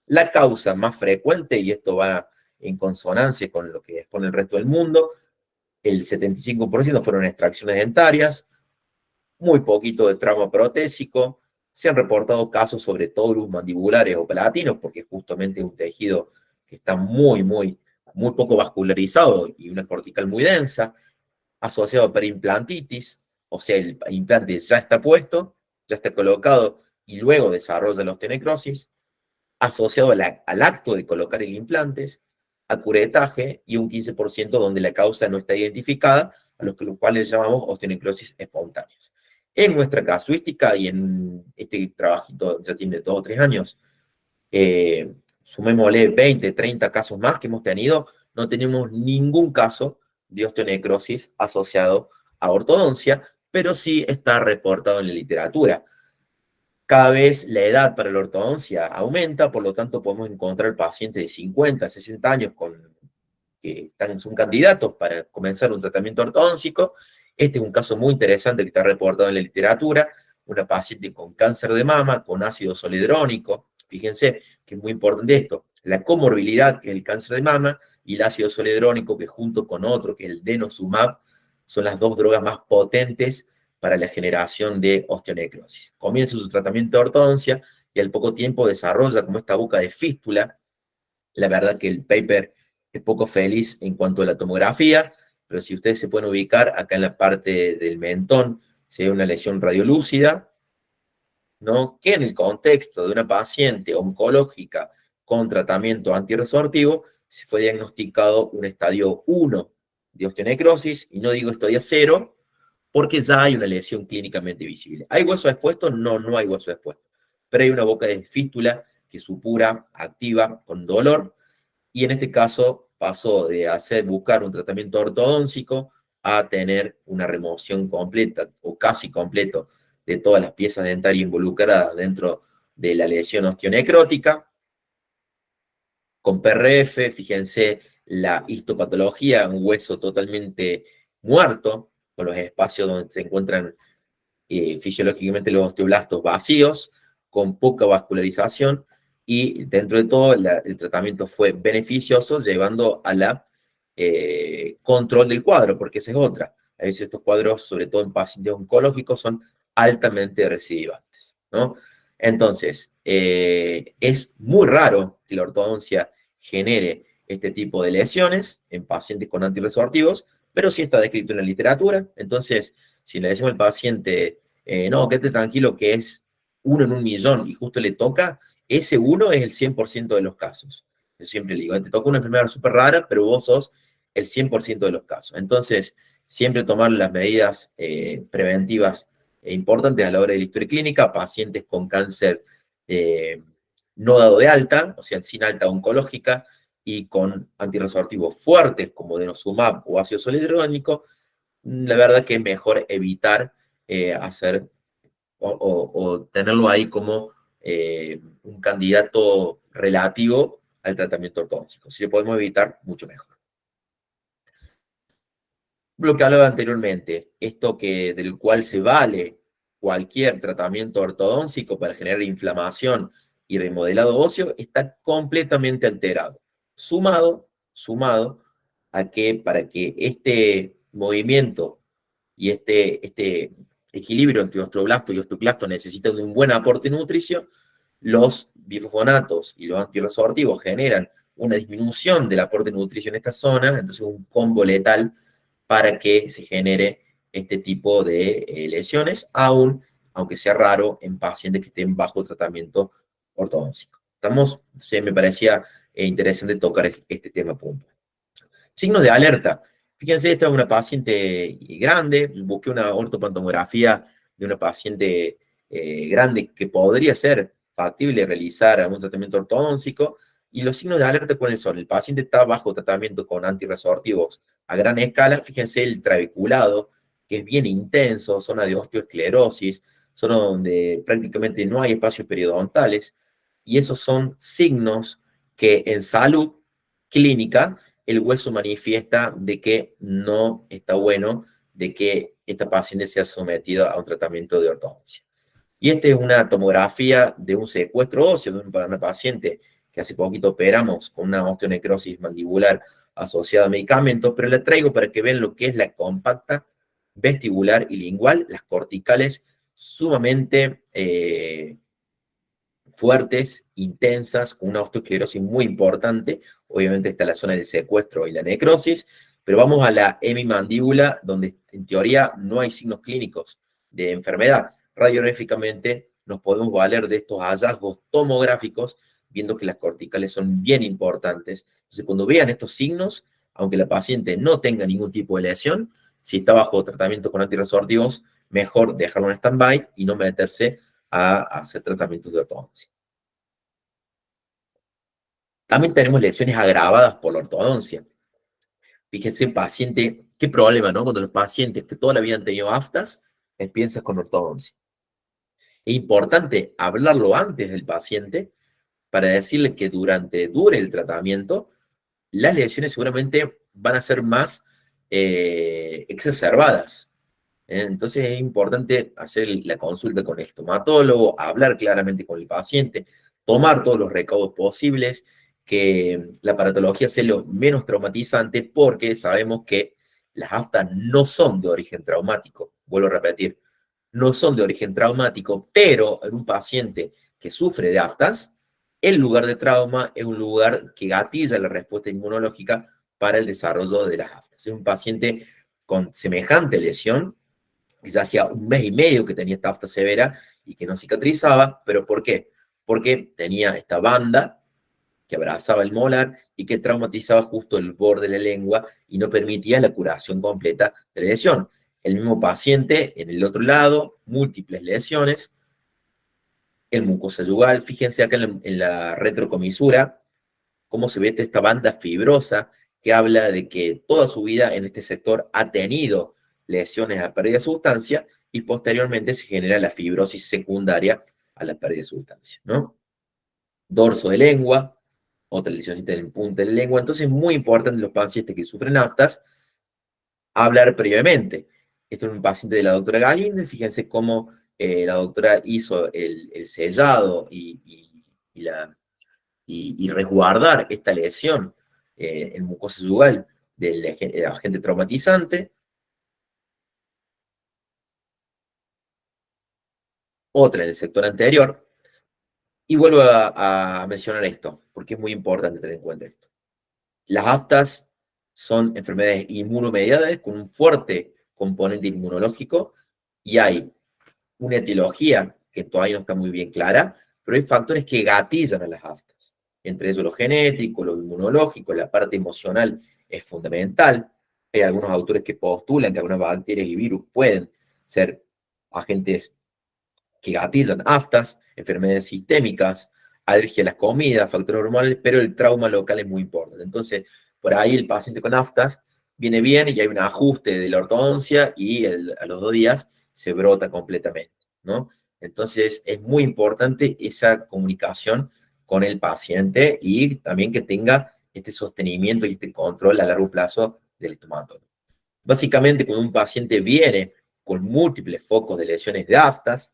La causa más frecuente, y esto va en consonancia con lo que expone el resto del mundo, el 75% fueron extracciones dentarias, muy poquito de trauma protésico, se han reportado casos sobre torus mandibulares o palatinos, porque justamente es un tejido que está muy poco vascularizado y una cortical muy densa, asociado a periimplantitis, o sea, el implante ya está puesto, ya está colocado y luego desarrolla la osteonecrosis, asociado al acto de colocar el implante, a curetaje y un 15% donde la causa no está identificada, a los cuales llamamos osteonecrosis espontáneas. En nuestra casuística, y en este trabajito ya tiene 2 o 3 años, sumémosle 20, 30 casos más que hemos tenido, no tenemos ningún caso de osteonecrosis asociado a ortodoncia, pero sí está reportado en la literatura. Cada vez la edad para la ortodoncia aumenta, por lo tanto podemos encontrar pacientes de 50, 60 años que son candidatos para comenzar un tratamiento ortodóntico. Este es un caso muy interesante que está reportado en la literatura, una paciente con cáncer de mama, con ácido soledrónico. Fíjense que es muy importante esto, la comorbilidad, que es el cáncer de mama, y el ácido soledrónico, que junto con otro, que es el denosumab, son las dos drogas más potentes para la generación de osteonecrosis. Comienza su tratamiento de ortodoncia y al poco tiempo desarrolla como esta boca de fístula. La verdad que el paper es poco feliz en cuanto a la tomografía, pero si ustedes se pueden ubicar, acá en la parte del mentón se ve una lesión radiolúcida, ¿no? Que en el contexto de una paciente oncológica con tratamiento antirresortivo, se fue diagnosticado un estadio 1 de osteonecrosis, y no digo estadio 0, porque ya hay una lesión clínicamente visible. ¿Hay hueso expuesto? No, no hay hueso expuesto. Pero hay una boca de fístula que supura, activa, con dolor, y en este caso pasó de buscar un tratamiento ortodóntico a tener una remoción completa o casi completo de todas las piezas dentarias involucradas dentro de la lesión osteonecrótica. Con PRF, fíjense la histopatología, un hueso totalmente muerto, con los espacios donde se encuentran fisiológicamente los osteoblastos vacíos, con poca vascularización, y dentro de todo el tratamiento fue beneficioso, llevando a la control del cuadro, porque esa es otra. A veces estos cuadros, sobre todo en pacientes oncológicos, son altamente recidivantes, ¿no? Entonces, es muy raro que la ortodoncia genere este tipo de lesiones en pacientes con antirresortivos, pero sí está descrito en la literatura. Entonces, si le decimos al paciente, no, quédate tranquilo que es 1 en 1 millón y justo le toca, ese 1 es el 100% de los casos. Yo siempre le digo, te toca una enfermedad súper rara, pero vos sos el 100% de los casos. Entonces, siempre tomar las medidas preventivas importantes a la hora de la historia clínica, pacientes con cáncer no dado de alta, o sea, sin alta oncológica, y con antirresortivos fuertes como denosumab o ácido soledrónico, la verdad que es mejor evitar hacer o tenerlo ahí como un candidato relativo al tratamiento ortodóntico. Si lo podemos evitar, mucho mejor. Lo que hablaba anteriormente, esto del cual se vale cualquier tratamiento ortodóntico para generar inflamación y remodelado óseo, está completamente alterado. Sumado a que para que este movimiento y este equilibrio entre osteoblasto y osteoclasto necesita de un buen aporte nutricio, los bifosfonatos y los antirresortivos generan una disminución del aporte nutricio en esta zona, entonces un combo letal para que se genere este tipo de lesiones, aunque sea raro en pacientes que estén bajo tratamiento ortodóntico. ¿Estamos? Entonces me parecía interesante tocar este tema puntual. Signos de alerta. Fíjense, esta es una paciente grande, busqué una ortopantomografía de una paciente grande que podría ser factible realizar algún tratamiento ortodóntico, y los signos de alerta, ¿cuáles son? El paciente está bajo tratamiento con antirresortivos a gran escala, fíjense el trabeculado, que es bien intenso, zona de osteoesclerosis, zona donde prácticamente no hay espacios periodontales, y esos son signos que en salud clínica el hueso manifiesta de que no está bueno de que esta paciente sea sometida a un tratamiento de ortodoncia. Y esta es una tomografía de un secuestro óseo para una paciente que hace poquito operamos con una osteonecrosis mandibular asociada a medicamentos, pero la traigo para que vean lo que es la compacta vestibular y lingual, las corticales sumamente fuertes, intensas, con una osteosclerosis muy importante. Obviamente está la zona del secuestro y la necrosis, pero vamos a la hemimandíbula, donde en teoría no hay signos clínicos de enfermedad. Radiográficamente nos podemos valer de estos hallazgos tomográficos, viendo que las corticales son bien importantes. Entonces, cuando vean estos signos, aunque la paciente no tenga ningún tipo de lesión, si está bajo tratamiento con antirresortivos, mejor dejarlo en stand-by y no meterse a hacer tratamientos de ortodoncia. También tenemos lesiones agravadas por la ortodoncia. Fíjense, paciente, qué problema, ¿no? Cuando los pacientes que toda la vida han tenido aftas, empiezan con ortodoncia. Es importante hablarlo antes del paciente para decirle que dure el tratamiento, las lesiones seguramente van a ser más exacerbadas. Entonces es importante hacer la consulta con el estomatólogo, hablar claramente con el paciente, tomar todos los recaudos posibles, que la aparatología sea lo menos traumatizante, porque sabemos que las aftas no son de origen traumático. Vuelvo a repetir, no son de origen traumático, pero en un paciente que sufre de aftas, el lugar de trauma es un lugar que gatilla la respuesta inmunológica para el desarrollo de las aftas. Es un paciente con semejante lesión, que ya hacía un mes y medio que tenía esta afta severa y que no cicatrizaba, pero ¿por qué? Porque tenía esta banda que abrazaba el molar y que traumatizaba justo el borde de la lengua y no permitía la curación completa de la lesión. El mismo paciente, en el otro lado, múltiples lesiones, el mucosa yugal, fíjense acá en la retrocomisura, cómo se ve esta banda fibrosa que habla de que toda su vida en este sector ha tenido lesiones a pérdida de sustancia y posteriormente se genera la fibrosis secundaria a la pérdida de sustancia, ¿no? Dorso de lengua, otra lesioncita en punta de la lengua. Entonces es muy importante en los pacientes que sufren aftas hablar previamente. Esto es un paciente de la doctora Galíndez, fíjense cómo la doctora hizo el sellado y resguardar esta lesión en mucosa yugal del agente traumatizante. Otra en el sector anterior. Y vuelvo a mencionar esto, porque es muy importante tener en cuenta esto. Las aftas son enfermedades inmunomediadas con un fuerte componente inmunológico y hay una etiología que todavía no está muy bien clara, pero hay factores que gatillan a las aftas. Entre ellos lo genético, lo inmunológico, la parte emocional es fundamental. Hay algunos autores que postulan que algunas bacterias y virus pueden ser agentes que gatillan aftas, enfermedades sistémicas, alergia a las comidas, factores hormonales, pero el trauma local es muy importante. Entonces, por ahí el paciente con aftas viene bien y hay un ajuste de la ortodoncia y a los 2 días se brota completamente, ¿no? Entonces, es muy importante esa comunicación con el paciente y también que tenga este sostenimiento y este control a largo plazo del estomatólogo. Básicamente, cuando un paciente viene con múltiples focos de lesiones de aftas,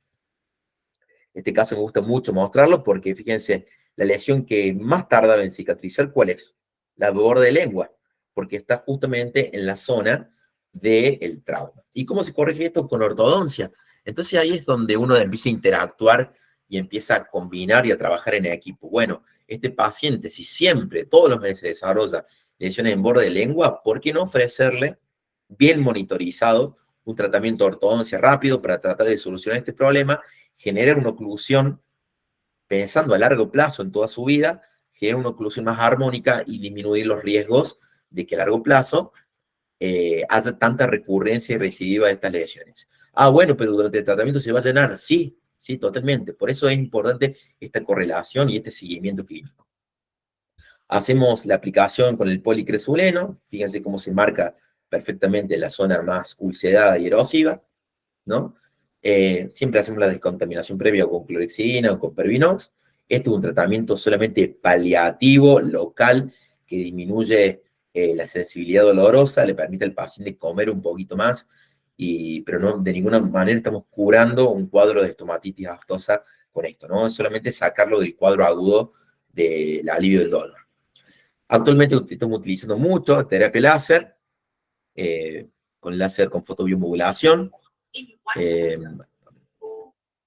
este caso me gusta mucho mostrarlo porque fíjense, la lesión que más tardaba en cicatrizar, ¿cuál es? La borde de lengua, porque está justamente en la zona del trauma. ¿Y cómo se corrige esto? Con ortodoncia. Entonces ahí es donde uno empieza a interactuar y empieza a combinar y a trabajar en equipo. Bueno, este paciente, si siempre, todos los meses desarrolla lesiones en borde de lengua, ¿por qué no ofrecerle bien monitorizado un tratamiento de ortodoncia rápido para tratar de solucionar este problema, generar una oclusión, pensando a largo plazo en toda su vida, generar una oclusión más armónica y disminuir los riesgos de que a largo plazo haya tanta recurrencia y recidiva de estas lesiones. Ah, bueno, pero durante el tratamiento se va a llenar. Sí, sí, totalmente. Por eso es importante esta correlación y este seguimiento clínico. Hacemos la aplicación con el policresuleno. Fíjense cómo se marca perfectamente la zona más ulcerada y erosiva, ¿no? Siempre hacemos la descontaminación previa con clorexidina o con Pervinox. Este es un tratamiento solamente paliativo, local, que disminuye la sensibilidad dolorosa, le permite al paciente comer un poquito más, pero no, de ninguna manera estamos curando un cuadro de estomatitis aftosa con esto, ¿no? Es solamente sacarlo del cuadro agudo del alivio del dolor. Actualmente estamos utilizando mucho terapia láser, con láser con fotobiomodulación, eh,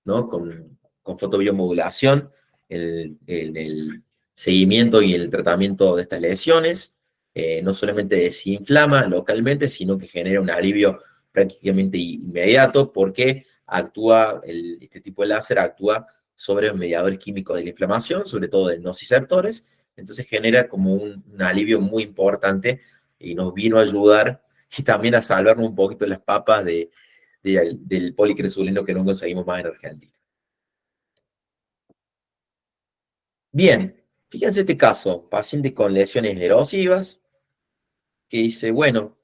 ¿no? Con fotobiomodulación, el seguimiento y el tratamiento de estas lesiones, no solamente desinflama localmente, sino que genera un alivio prácticamente inmediato porque este tipo de láser actúa sobre los mediadores químicos de la inflamación, sobre todo de nociceptores, entonces genera como un alivio muy importante y nos vino a ayudar y también a salvarnos un poquito las papas del policresulino que no conseguimos más en Argentina. Bien, fíjense este caso, paciente con lesiones erosivas, que dice, bueno,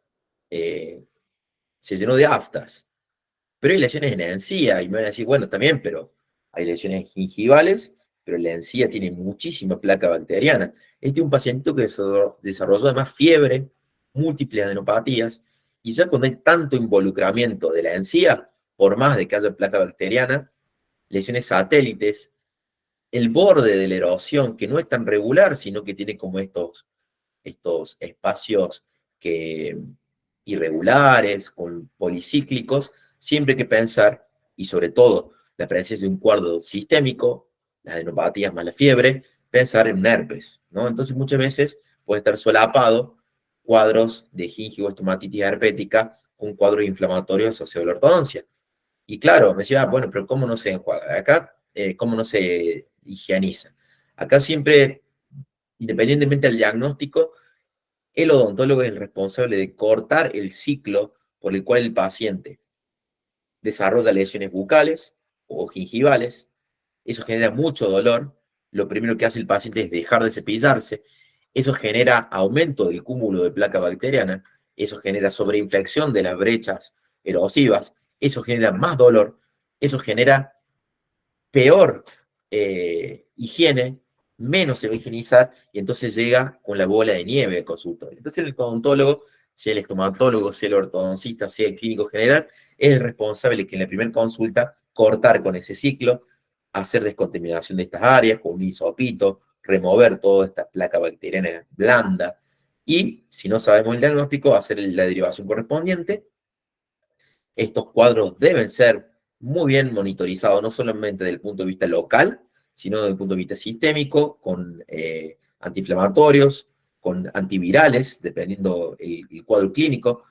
se llenó de aftas, pero hay lesiones en la encía, y me van a decir, bueno, también, pero hay lesiones gingivales, pero la encía tiene muchísima placa bacteriana. Este es un paciente que desarrolló además fiebre, múltiples adenopatías, y ya cuando hay tanto involucramiento de la encía, por más de que haya placa bacteriana, lesiones satélites, el borde de la erosión, que no es tan regular, sino que tiene como estos espacios irregulares, con policíclicos, siempre hay que pensar, y sobre todo la presencia de un cuadro sistémico, las adenopatías más la fiebre, pensar en un herpes, ¿no? Entonces muchas veces puede estar solapado cuadros de gingivoestomatitis herpética con cuadros inflamatorios asociados a la ortodoncia. Y claro, me decía, bueno, pero ¿cómo no se enjuaga? Acá, ¿cómo no se higieniza? Acá siempre, independientemente del diagnóstico, el odontólogo es el responsable de cortar el ciclo por el cual el paciente desarrolla lesiones bucales o gingivales. Eso genera mucho dolor. Lo primero que hace el paciente es dejar de cepillarse. Eso genera aumento del cúmulo de placa bacteriana. Eso genera sobreinfección de las brechas erosivas. Eso genera más dolor. Eso genera peor higiene, menos se va a higienizar y entonces llega con la bola de nieve al consultorio. Entonces el odontólogo, sea el estomatólogo, sea el ortodoncista, sea el clínico general, es el responsable que en la primera consulta cortar con ese ciclo, hacer descontaminación de estas áreas con un hisopito, remover toda esta placa bacteriana blanda y, si no sabemos el diagnóstico, hacer la derivación correspondiente. Estos cuadros deben ser muy bien monitorizados, no solamente desde el punto de vista local, sino desde el punto de vista sistémico, con antiinflamatorios, con antivirales, dependiendo el cuadro clínico,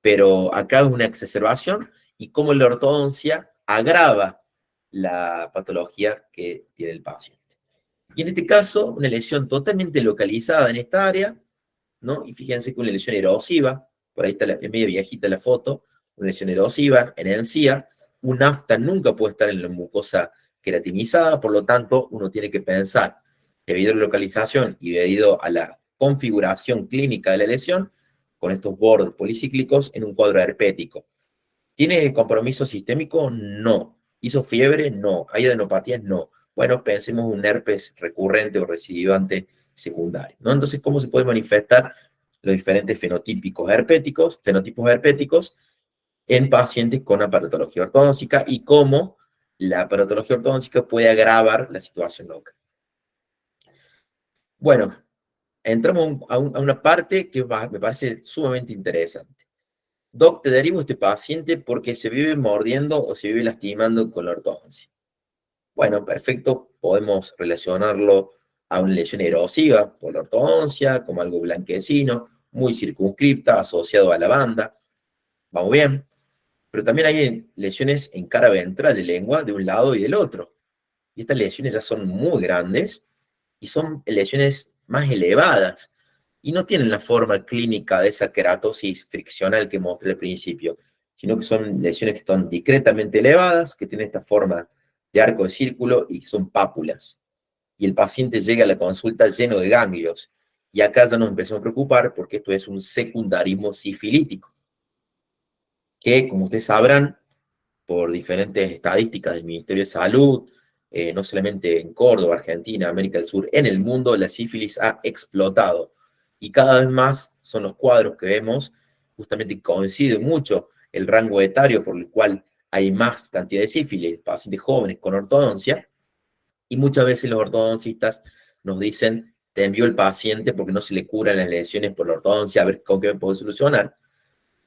pero acá es una exacerbación y cómo la ortodoncia agrava la patología que tiene el paciente. Y en este caso, una lesión totalmente localizada en esta área, ¿no? Y fíjense que una lesión erosiva, por ahí está es media viejita la foto, una lesión erosiva en encía, un afta nunca puede estar en la mucosa queratinizada, por lo tanto, uno tiene que pensar, debido a la localización y debido a la configuración clínica de la lesión, con estos bordes policíclicos en un cuadro herpético. ¿Tiene compromiso sistémico? No. ¿Hizo fiebre? No. ¿Hay adenopatías? No. Bueno, pensemos un herpes recurrente o recidivante secundario, ¿no? Entonces, ¿cómo se pueden manifestar los diferentes fenotipos herpéticos en pacientes con aparatología ortodóntica y cómo la aparatología ortodóntica puede agravar la situación local? Bueno, entramos a una parte que me parece sumamente interesante. Doc, te derivo a este paciente porque se vive mordiendo o se vive lastimando con la ortodoncia. Bueno, perfecto, podemos relacionarlo a una lesión erosiva por la ortodoncia, como algo blanquecino, muy circunscripta, asociado a la banda. Vamos bien. pero también hay lesiones en cara ventral de lengua de un lado y del otro. Y estas lesiones ya son muy grandes y son lesiones más elevadas y no tienen la forma clínica de esa queratosis friccional que mostré al principio, sino que son lesiones que están discretamente elevadas, que tienen esta forma de arco de círculo y que son pápulas. Y el paciente llega a la consulta lleno de ganglios. Y acá ya nos empezamos a preocupar porque esto es un secundarismo sifilítico, que, como ustedes sabrán, por diferentes estadísticas del Ministerio de Salud, no solamente en Córdoba, Argentina, América del Sur, en el mundo la sífilis ha explotado. Y cada vez más son los cuadros que vemos, justamente coincide mucho el rango etario por el cual hay más cantidad de sífilis, pacientes jóvenes con ortodoncia, y muchas veces los ortodoncistas nos dicen, te envío el paciente porque no se le curan las lesiones por la ortodoncia, a ver con qué me puedo solucionar.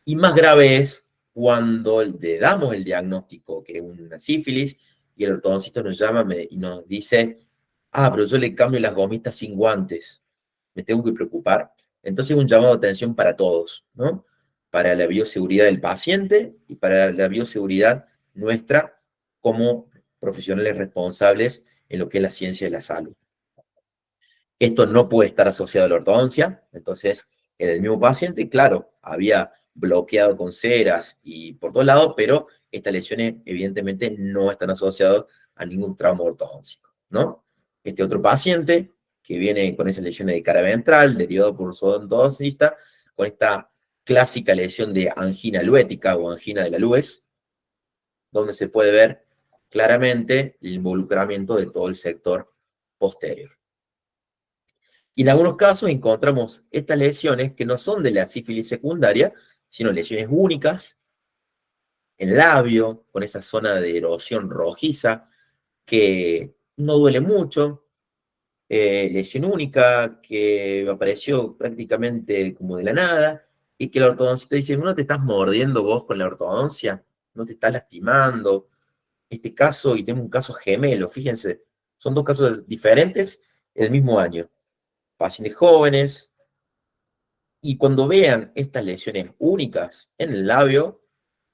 Y más grave es cuando le damos el diagnóstico, que es una sífilis, y el ortodoncista nos llama y nos dice, pero yo le cambio las gomitas sin guantes, me tengo que preocupar. Entonces es un llamado de atención para todos, ¿no? Para la bioseguridad del paciente y para la bioseguridad nuestra como profesionales responsables en lo que es la ciencia de la salud. Esto no puede estar asociado a la ortodoncia, entonces en el mismo paciente, claro, había bloqueado con ceras y por todos lados, pero estas lesiones evidentemente no están asociadas a ningún trauma ortodóntico, ¿no? Este otro paciente que viene con esas lesiones de cara ventral, derivado por su ortodoncista, con esta clásica lesión de angina luética o angina de la Lues, donde se puede ver claramente el involucramiento de todo el sector posterior. Y en algunos casos encontramos estas lesiones que no son de la sífilis secundaria, sino lesiones únicas en labio, con esa zona de erosión rojiza que no duele mucho, lesión única que apareció prácticamente como de la nada, y que el ortodoncista dice, ¿no te estás mordiendo vos con la ortodoncia? ¿No te estás lastimando? Este caso, y tengo un caso gemelo, fíjense, son dos casos diferentes el mismo año. Pacientes jóvenes, y cuando vean estas lesiones únicas en el labio,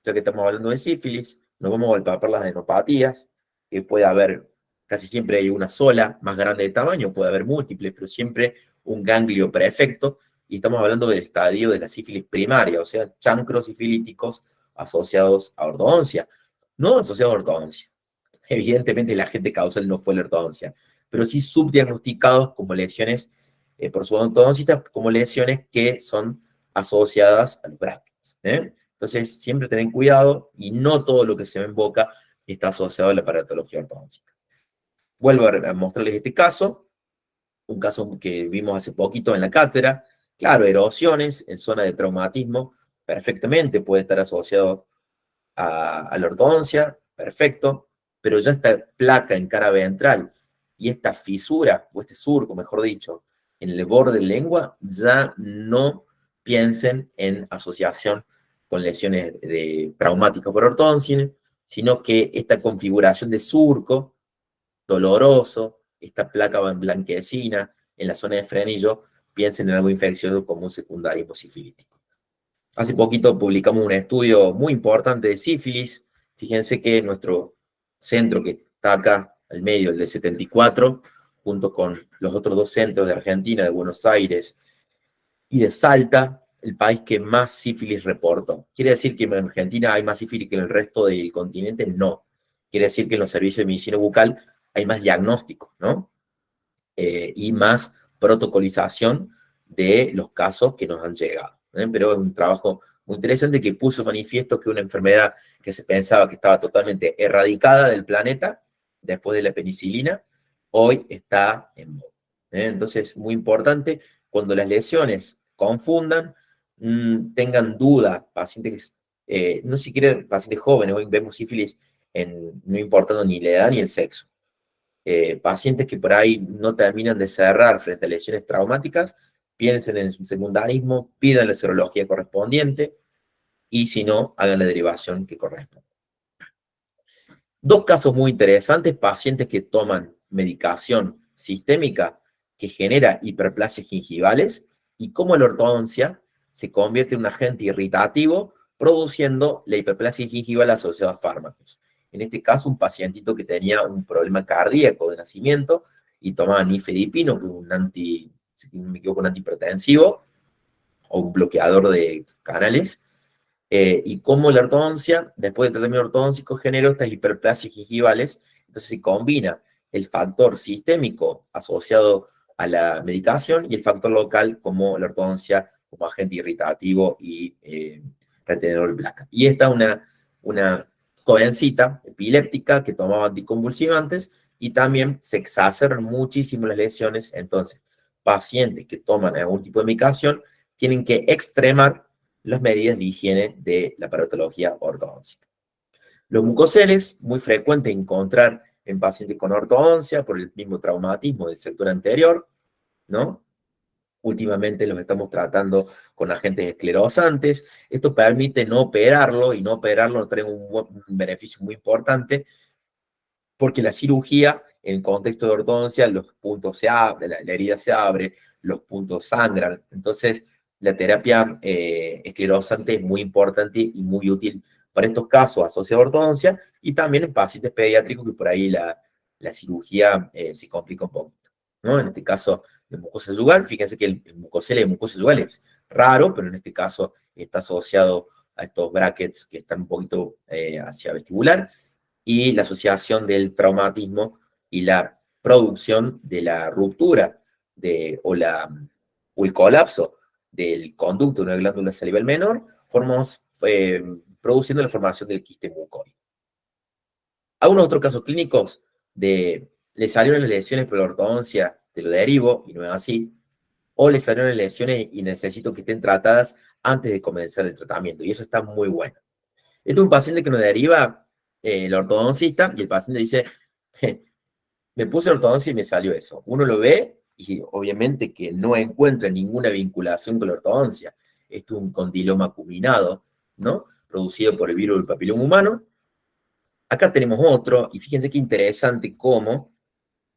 ya que estamos hablando de sífilis, nos vamos a palpar las adenopatías, que puede haber, casi siempre hay una sola, más grande de tamaño, puede haber múltiples, pero siempre un ganglio prefecto, y estamos hablando del estadio de la sífilis primaria, o sea, chancros sifilíticos asociados a ortodoncia, no asociados a ortodoncia. Evidentemente, el agente causal no fue la ortodoncia, pero sí subdiagnosticados como lesiones por su ortodoncista, como lesiones que son asociadas a los bráqueos. Entonces, siempre tener cuidado y no todo lo que se ve en boca está asociado a la paratología ortodóntica. Vuelvo a mostrarles este caso, un caso que vimos hace poquito en la cátedra. Claro, erosiones en zona de traumatismo, perfectamente puede estar asociado a la ortodoncia, perfecto, pero ya esta placa en cara ventral y esta fisura, o este surco, mejor dicho, en el borde de lengua, ya no piensen en asociación con lesiones traumáticas por ortodoncia, sino que esta configuración de surco doloroso, esta placa blanquecina en la zona de frenillo, piensen en algo infeccioso como un secundarismo sifilítico. Hace poquito publicamos un estudio muy importante de sífilis. Fíjense que nuestro centro que está acá al medio, el de 74, junto con los otros dos centros de Argentina, de Buenos Aires y de Salta, el país que más sífilis reportó. ¿Quiere decir que en Argentina hay más sífilis que en el resto del continente? No. Quiere decir que en los servicios de medicina bucal hay más diagnóstico, ¿no? Y más protocolización de los casos que nos han llegado. Pero es un trabajo muy interesante que puso manifiesto que una enfermedad que se pensaba que estaba totalmente erradicada del planeta después de la penicilina, hoy está en boga. Entonces, muy importante, cuando las lesiones confundan, tengan duda, pacientes, no siquiera pacientes jóvenes, hoy vemos sífilis no importando ni la edad ni el sexo. Pacientes que por ahí no terminan de cerrar frente a lesiones traumáticas, piensen en su secundarismo, pidan la serología correspondiente y si no, hagan la derivación que corresponde. Dos casos muy interesantes, pacientes que toman medicación sistémica que genera hiperplasias gingivales y cómo la ortodoncia se convierte en un agente irritativo produciendo la hiperplasia gingival asociada a fármacos. En este caso, un pacientito que tenía un problema cardíaco de nacimiento y tomaba nifedipino, que es un si no me equivoco, un antihipertensivo o un bloqueador de canales, y cómo la ortodoncia, después del tratamiento ortodóntico, generó estas hiperplasias gingivales. Entonces se combina el factor sistémico asociado a la medicación y el factor local como la ortodoncia como agente irritativo y retenedor de placa. Y esta es una jovencita epiléptica que tomaba anticonvulsivantes y también se exacerban muchísimo las lesiones. Entonces, pacientes que toman algún tipo de medicación tienen que extremar las medidas de higiene de la aparatología ortodóntica. Los mucoceles, muy frecuente encontrar en pacientes con ortodoncia por el mismo traumatismo del sector anterior, ¿no? Últimamente los estamos tratando con agentes esclerosantes. Esto permite no operarlo, y no operarlo trae un beneficio muy importante, porque la cirugía, en el contexto de ortodoncia, los puntos la herida se abre, los puntos sangran. Entonces, la terapia esclerosante es muy importante y muy útil para estos casos asociados a ortodoncia, y también en pacientes pediátricos que por ahí la cirugía se complica un poquito, ¿no? En este caso, de mucosa yugal, fíjense que el mucocele de mucosa yugal es raro, pero en este caso está asociado a estos brackets que están un poquito hacia vestibular, y la asociación del traumatismo y la producción de la ruptura o el colapso del conducto de una glándula salival menor, produciendo la formación del quiste mucoide. Algunos otros casos clínicos le salieron las lesiones por la ortodoncia, te lo derivo y no es así, o le salieron las lesiones y necesito que estén tratadas antes de comenzar el tratamiento, y eso está muy bueno. Este es un paciente que nos deriva el ortodoncista, y el paciente dice, me puse ortodoncia y me salió eso. Uno lo ve y obviamente que no encuentra ninguna vinculación con la ortodoncia. Esto es un condiloma acuminado, ¿no? Producido por el virus del papiloma humano. Acá tenemos otro, y fíjense qué interesante cómo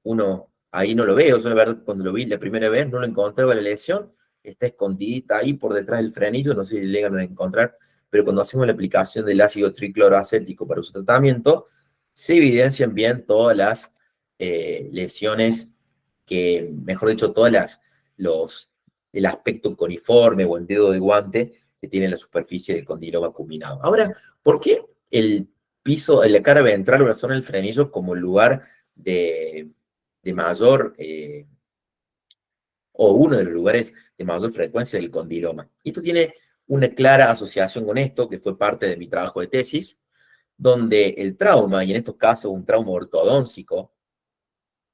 uno ahí no lo veo. Yo la verdad, cuando lo vi la primera vez no lo encontraba la lesión, está escondidita ahí por detrás del frenillo, no sé si llegan a encontrar, pero cuando hacemos la aplicación del ácido tricloroacético para su tratamiento, se evidencian bien todas las lesiones que, mejor dicho, el aspecto coniforme o el dedo de guante que tiene la superficie del condiloma acuminado. Ahora, ¿por qué el piso, la cara ventral o la zona del frenillo como lugar de mayor, o uno de los lugares de mayor frecuencia del condiloma? Esto tiene una clara asociación con esto, que fue parte de mi trabajo de tesis, donde el trauma, y en estos casos un trauma ortodóntico,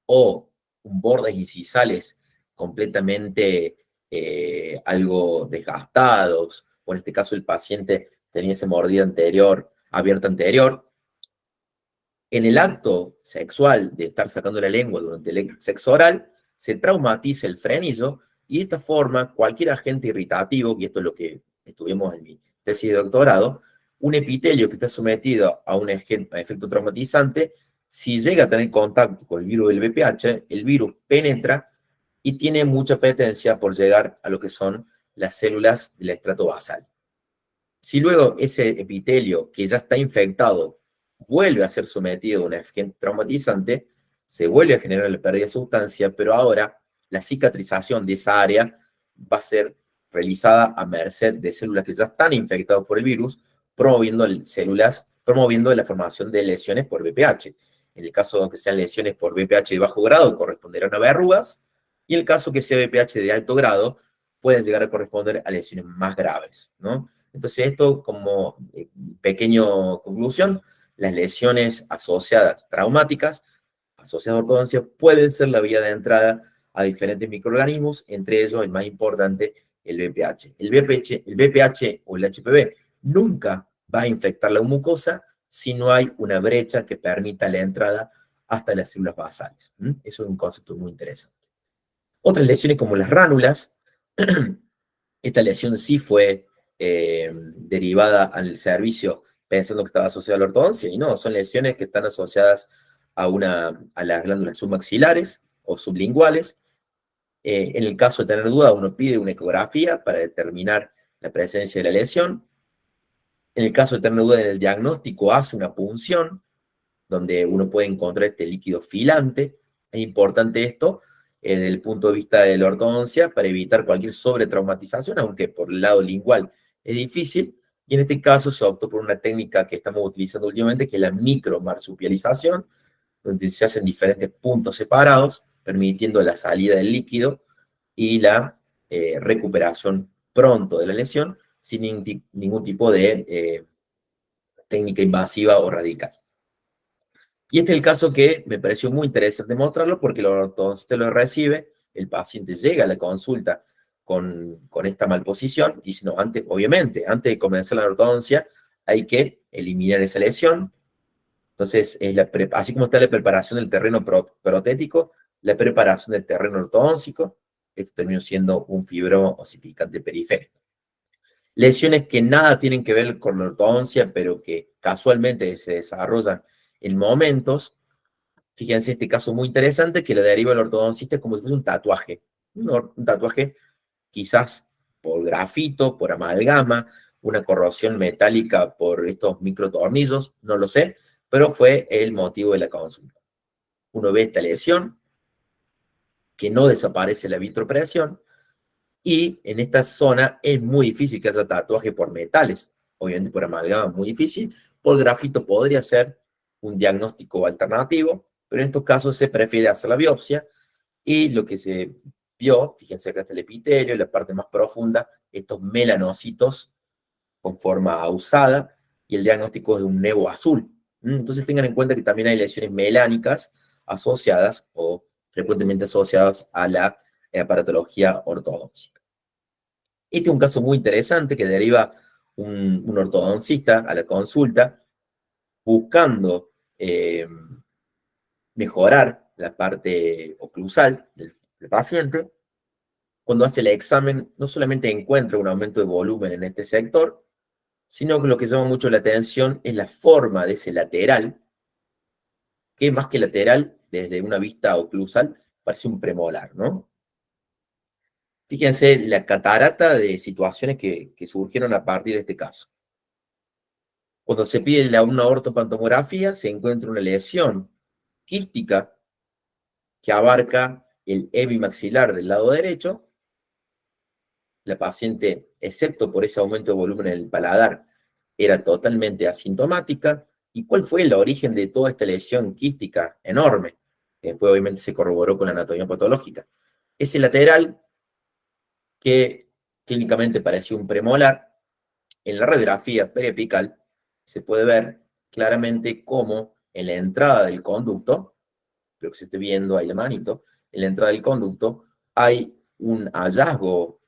o un bordes incisales completamente algo desgastados, o en este caso el paciente tenía esa mordida anterior, abierta anterior, en el acto sexual de estar sacando la lengua durante el sexo oral, se traumatiza el frenillo, y de esta forma cualquier agente irritativo, y esto es lo que estuvimos en mi tesis de doctorado, un epitelio que está sometido a un efecto traumatizante, si llega a tener contacto con el virus del VPH, el virus penetra y tiene mucha apetencia por llegar a lo que son las células del estrato basal. Si luego ese epitelio que ya está infectado vuelve a ser sometido a un agente traumatizante, se vuelve a generar la pérdida de sustancia, pero ahora la cicatrización de esa área va a ser realizada a merced de células que ya están infectadas por el virus, promoviendo la formación de lesiones por VPH. En el caso de que sean lesiones por VPH de bajo grado, corresponderán a verrugas, y en el caso que sea VPH de alto grado, pueden llegar a corresponder a lesiones más graves, ¿no? Entonces, esto como pequeña conclusión, las lesiones asociadas traumáticas, asociadas a ortodoncia, pueden ser la vía de entrada a diferentes microorganismos, entre ellos el más importante, el VPH. El VPH o el HPV nunca va a infectar la mucosa si no hay una brecha que permita la entrada hasta las células basales. Eso es un concepto muy interesante. Otras lesiones como las ránulas, esta lesión sí fue derivada al servicio pensando que estaba asociada a la ortodoncia, y no, son lesiones que están asociadas a las glándulas submaxilares o sublinguales. En el caso de tener duda, uno pide una ecografía para determinar la presencia de la lesión. En el caso de tener duda en el diagnóstico, hace una punción, donde uno puede encontrar este líquido filante. Es importante esto desde el punto de vista de la ortodoncia para evitar cualquier sobretraumatización, aunque por el lado lingual es difícil. Y en este caso se optó por una técnica que estamos utilizando últimamente, que es la micromarsupialización, donde se hacen diferentes puntos separados, permitiendo la salida del líquido y la recuperación pronto de la lesión, sin ningún tipo de técnica invasiva o radical. Y este es el caso que me pareció muy interesante mostrarlo porque el ortodoncista lo recibe, el paciente llega a la consulta con esta malposición y dice, no, antes, obviamente, antes de comenzar la ortodoncia hay que eliminar esa lesión. Entonces, así como está la preparación del terreno protético, la preparación del terreno ortodóncico, esto terminó siendo un fibroma osificante periférico. Lesiones que nada tienen que ver con la ortodoncia, pero que casualmente se desarrollan en momentos. Fíjense este caso muy interesante que le deriva al ortodoncista como si fuese un tatuaje. Un tatuaje quizás por grafito, por amalgama, una corrosión metálica por estos microtornillos, no lo sé, pero fue el motivo de la consulta. Uno ve esta lesión, que no desaparece la vitropresión, y en esta zona es muy difícil que haya tatuaje por metales, obviamente por amalgama es muy difícil, por grafito podría ser un diagnóstico alternativo, pero en estos casos se prefiere hacer la biopsia, y lo que se vio, fíjense acá está el epitelio, la parte más profunda, estos melanocitos con forma ausada, y el diagnóstico es de un nevo azul. Entonces tengan en cuenta que también hay lesiones melánicas asociadas o frecuentemente asociadas a la aparatología ortodóntica. Este es un caso muy interesante que deriva un ortodoncista a la consulta buscando mejorar la parte oclusal del paciente. Cuando hace el examen, no solamente encuentra un aumento de volumen en este sector, sino que lo que llama mucho la atención es la forma de ese lateral, que más que lateral, desde una vista oclusal, parece un premolar, ¿no? Fíjense la catarata de situaciones que surgieron a partir de este caso. Cuando se pide una ortopantomografía, se encuentra una lesión quística que abarca el epimaxilar del lado derecho. La paciente, excepto por ese aumento de volumen en el paladar, era totalmente asintomática. ¿Y cuál fue el origen de toda esta lesión quística enorme? Después, obviamente, se corroboró con la anatomía patológica. Ese lateral, que clínicamente parecía un premolar, en la radiografía periapical se puede ver claramente cómo en la entrada del conducto, creo que se esté viendo ahí la manito, en la entrada del conducto hay un hallazgo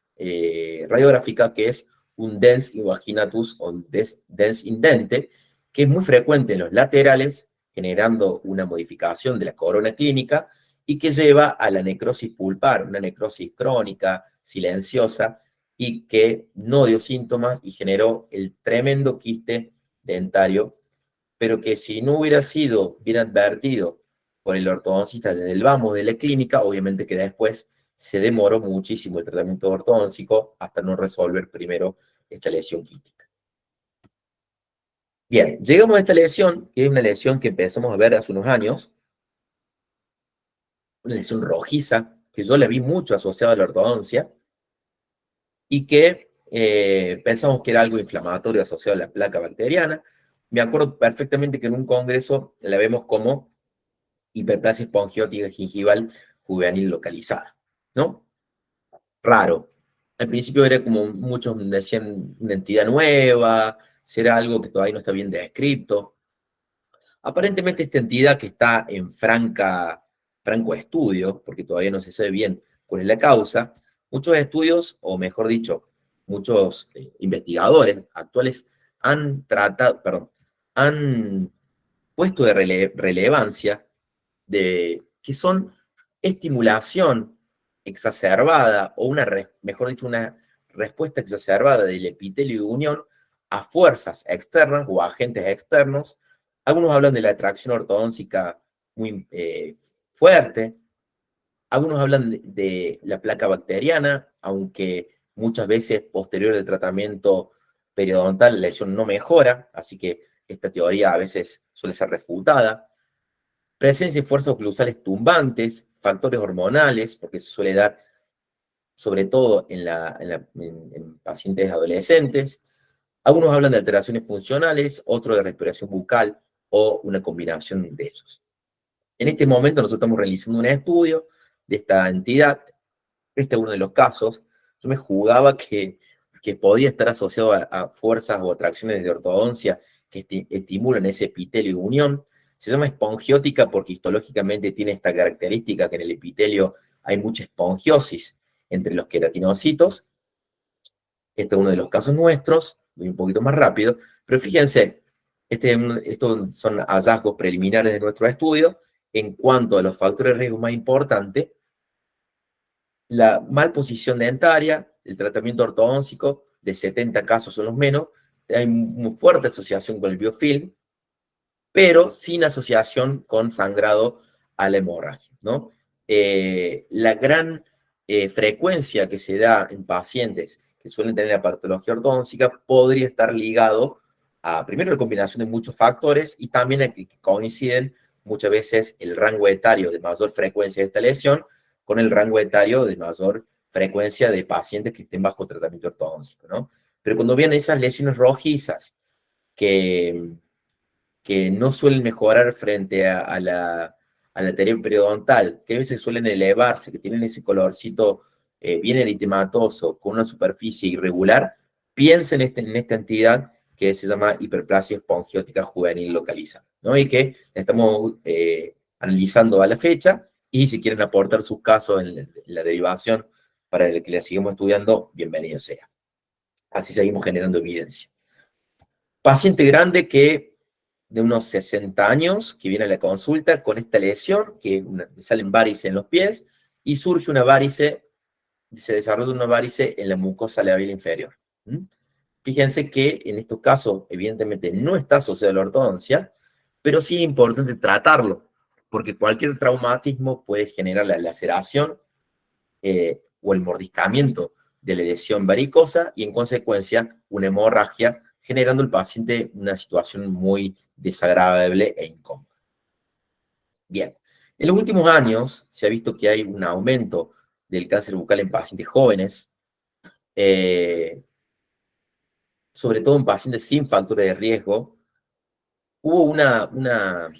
radiográfica que es un dens invaginatus o dens indente, que es muy frecuente en los laterales, generando una modificación de la corona clínica y que lleva a la necrosis pulpar, una necrosis crónica, silenciosa, y que no dio síntomas y generó el tremendo quiste dentario, pero que si no hubiera sido bien advertido por el ortodoncista desde el vamos de la clínica, obviamente que después se demoró muchísimo el tratamiento ortodóntico hasta no resolver primero esta lesión quística. Bien, llegamos a esta lesión, que es una lesión que empezamos a ver hace unos años, una lesión rojiza, que yo la vi mucho asociada a la ortodoncia, y que pensamos que era algo inflamatorio asociado a la placa bacteriana. Me acuerdo perfectamente que en un congreso la vemos como hiperplasia espongiótica gingival juvenil localizada, ¿no? Raro. Al principio era como muchos decían una entidad nueva, será algo que todavía no está bien descrito. Aparentemente esta entidad que está en franco estudio, porque todavía no se sabe bien cuál es la causa, muchos estudios, o mejor dicho, muchos investigadores actuales han tratado, perdón, han puesto de relevancia de que son estimulación exacerbada o mejor dicho, una respuesta exacerbada del epitelio de unión a fuerzas externas o agentes externos. Algunos hablan de la atracción ortodóntica muy fuerte, algunos hablan de la placa bacteriana, aunque muchas veces posterior al tratamiento periodontal la lesión no mejora, así que esta teoría a veces suele ser refutada. Presencia de fuerzas oclusales tumbantes, factores hormonales, porque se suele dar sobre todo en pacientes adolescentes. Algunos hablan de alteraciones funcionales, otros de respiración bucal o una combinación de esos. En este momento nosotros estamos realizando un estudio de esta entidad. Este es uno de los casos. Yo me jugaba que podía estar asociado a fuerzas o atracciones de ortodoncia que estimulan ese epitelio de unión. Se llama espongiótica porque histológicamente tiene esta característica que en el epitelio hay mucha espongiosis entre los queratinocitos. Este es uno de los casos nuestros, voy un poquito más rápido, pero fíjense, estos son hallazgos preliminares de nuestro estudio. En cuanto a los factores de riesgo más importantes, la malposición dentaria, el tratamiento ortodóntico, de 70 casos son los menos, hay muy fuerte asociación con el biofilm, pero sin asociación con sangrado a la hemorragia, ¿no? La gran frecuencia que se da en pacientes que suelen tener la patología ortodóntica podría estar ligado a, primero, la combinación de muchos factores y también a que coinciden muchas veces el rango etario de mayor frecuencia de esta lesión con el rango etario de mayor frecuencia de pacientes que estén bajo tratamiento ortodóntico, ¿no? Pero cuando vienen esas lesiones rojizas que no suelen mejorar frente a la terapia periodontal, que a veces suelen elevarse, que tienen ese colorcito bien eritematoso, con una superficie irregular, piensen en esta entidad que se llama hiperplasia espongiótica juvenil localizada, ¿no? Y que estamos analizando a la fecha, y si quieren aportar sus casos en la derivación para el que la sigamos estudiando, bienvenido sea. Así seguimos generando evidencia. Paciente grande de unos 60 años, que viene a la consulta con esta lesión, que salen varices en los pies, y surge una varice, se desarrolla una varice en la mucosa labial inferior. Fíjense que en estos casos, evidentemente, no está asociado a la ortodoncia, pero sí es importante tratarlo, porque cualquier traumatismo puede generar la laceración o el mordiscamiento de la lesión varicosa y, en consecuencia, una hemorragia, generando al paciente una situación muy desagradable e incómoda. Bien, en los últimos años se ha visto que hay un aumento del cáncer bucal en pacientes jóvenes, sobre todo en pacientes sin factores de riesgo. Hubo una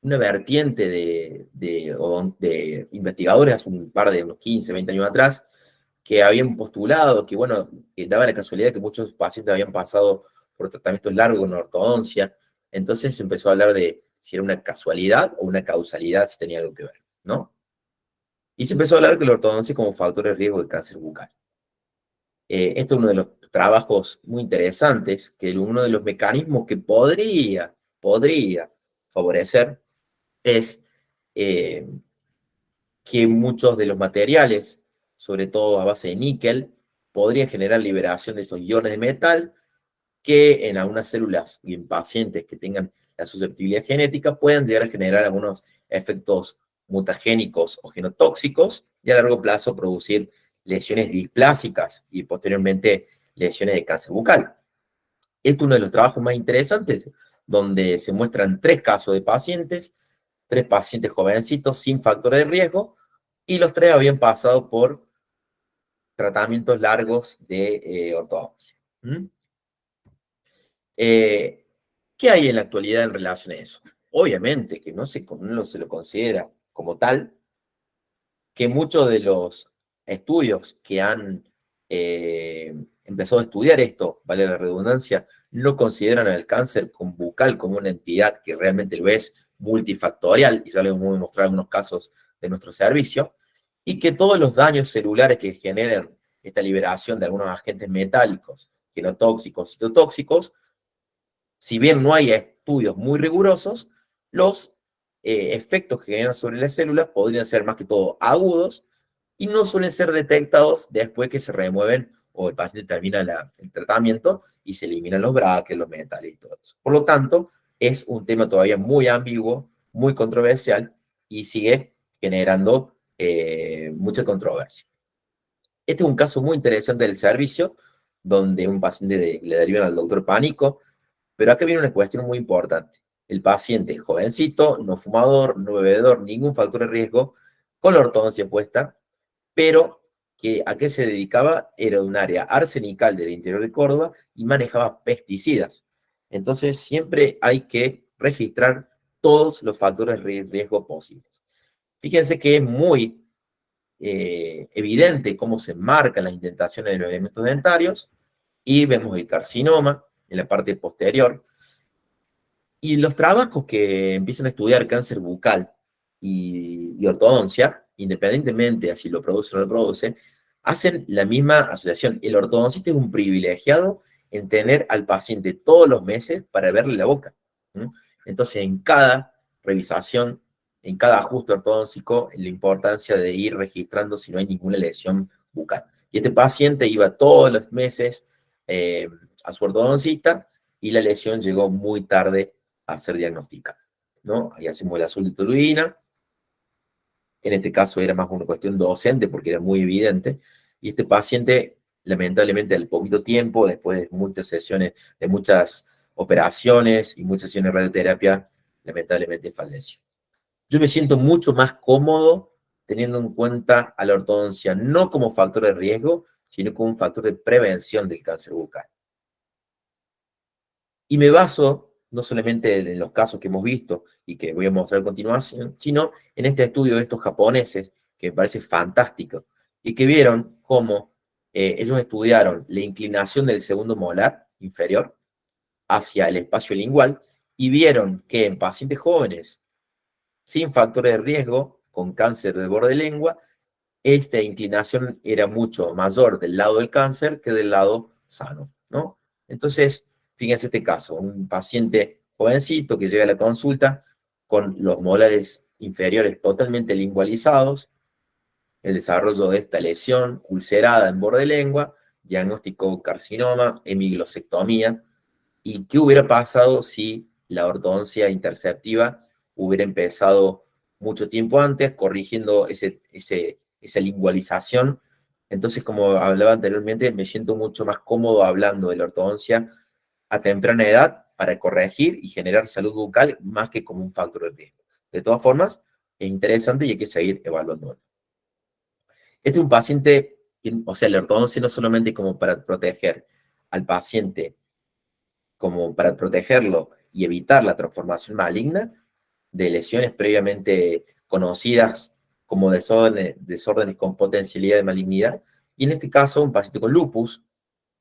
vertiente de investigadores hace un par de unos 15, 20 años atrás, que habían postulado que, bueno, que daba la casualidad que muchos pacientes habían pasado por tratamientos largos en ortodoncia. Entonces se empezó a hablar de si era una casualidad o una causalidad, si tenía algo que ver, ¿no? Y se empezó a hablar de la ortodoncia como factor de riesgo de cáncer bucal. Esto es uno de los trabajos muy interesantes, que uno de los mecanismos que podría favorecer es que muchos de los materiales, sobre todo a base de níquel, podrían generar liberación de estos iones de metal que en algunas células y en pacientes que tengan la susceptibilidad genética puedan llegar a generar algunos efectos mutagénicos o genotóxicos y a largo plazo producir lesiones displásicas y posteriormente lesiones de cáncer bucal. Este es uno de los trabajos más interesantes, donde se muestran 3 casos de pacientes, 3 pacientes jovencitos sin factores de riesgo, y los 3 habían pasado por tratamientos largos de ortodoncia. ¿Qué hay en la actualidad en relación a eso? Obviamente que no se lo considera como tal, que muchos de los estudios que han empezado a estudiar esto, vale la redundancia, no consideran al cáncer bucal como una entidad que realmente lo es multifactorial, y ya les voy a mostrar algunos casos de nuestro servicio, y que todos los daños celulares que generan esta liberación de algunos agentes metálicos, genotóxicos, citotóxicos, si bien no hay estudios muy rigurosos, los efectos que generan sobre las células podrían ser más que todo agudos y no suelen ser detectados después que se remueven o el paciente termina el tratamiento y se eliminan los brackets, los metales y todo eso. Por lo tanto, es un tema todavía muy ambiguo, muy controversial y sigue generando mucha controversia. Este es un caso muy interesante del servicio, donde un paciente le derivan al doctor pánico, pero acá viene una cuestión muy importante. El paciente jovencito, no fumador, no bebedor, ningún factor de riesgo, con la ortodoncia puesta, pero que a qué se dedicaba era de un área arsenical del interior de Córdoba y manejaba pesticidas. Entonces siempre hay que registrar todos los factores de riesgo posibles. Fíjense que es muy evidente cómo se marcan las indentaciones de los elementos dentarios y vemos el carcinoma en la parte posterior. Y los trabajos que empiezan a estudiar cáncer bucal y ortodoncia, independientemente de si lo produce o no lo produce, hacen la misma asociación. El ortodoncista es un privilegiado en tener al paciente todos los meses para verle la boca. ¿No? Entonces, en cada revisación, en cada ajuste ortodóntico, la importancia de ir registrando si no hay ninguna lesión bucal. Y este paciente iba todos los meses a su ortodoncista y la lesión llegó muy tarde a ser diagnosticada, ¿no? Ahí hacemos el azul de toluidina. En este caso era más una cuestión docente porque era muy evidente. Y este paciente, lamentablemente, al poquito tiempo, después de muchas sesiones, de muchas operaciones y muchas sesiones de radioterapia, lamentablemente falleció. Yo me siento mucho más cómodo teniendo en cuenta a la ortodoncia no como factor de riesgo, sino como un factor de prevención del cáncer bucal. Y me baso no solamente en los casos que hemos visto y que voy a mostrar a continuación, sino en este estudio de estos japoneses, que me parece fantástico, y que vieron cómo ellos estudiaron la inclinación del segundo molar inferior hacia el espacio lingual y vieron que en pacientes jóvenes sin factores de riesgo, con cáncer de borde de lengua, esta inclinación era mucho mayor del lado del cáncer que del lado sano, ¿no? Entonces, fíjense este caso, un paciente jovencito que llega a la consulta con los molares inferiores totalmente lingualizados, el desarrollo de esta lesión ulcerada en borde de lengua, diagnóstico carcinoma, hemiglosectomía, y qué hubiera pasado si la ortodoncia interceptiva hubiera empezado mucho tiempo antes, corrigiendo esa lingualización. Entonces, como hablaba anteriormente, me siento mucho más cómodo hablando de la ortodoncia a temprana edad para corregir y generar salud bucal más que como un factor de riesgo. De todas formas, es interesante y hay que seguir evaluándolo. Este es un paciente, o sea, la ortodoncia no solamente como para proteger al paciente, como para protegerlo y evitar la transformación maligna de lesiones previamente conocidas como desórdenes con potencialidad de malignidad, y en este caso un paciente con lupus,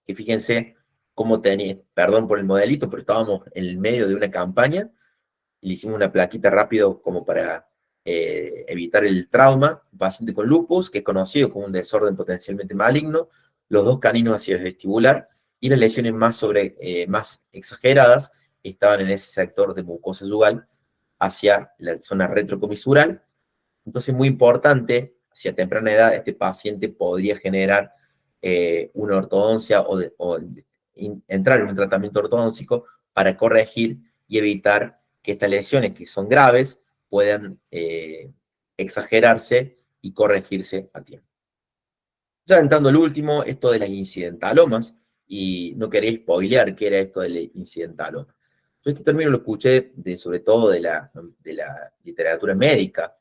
que fíjense cómo tenía, perdón por el modelito, pero estábamos en el medio de una campaña, y le hicimos una plaquita rápido como para evitar el trauma, un paciente con lupus, que es conocido como un desorden potencialmente maligno, los dos caninos hacia el vestibular, y las lesiones más exageradas estaban en ese sector de mucosa yugal hacia la zona retrocomisural. Entonces, muy importante, si a temprana edad este paciente podría generar una ortodoncia o entrar en un tratamiento ortodóntico para corregir y evitar que estas lesiones, que son graves, puedan exagerarse y corregirse a tiempo. Ya entrando al último, esto de las incidentalomas, y no quería spoilear qué era esto del incidentaloma. Yo este término lo escuché sobre todo de la literatura médica,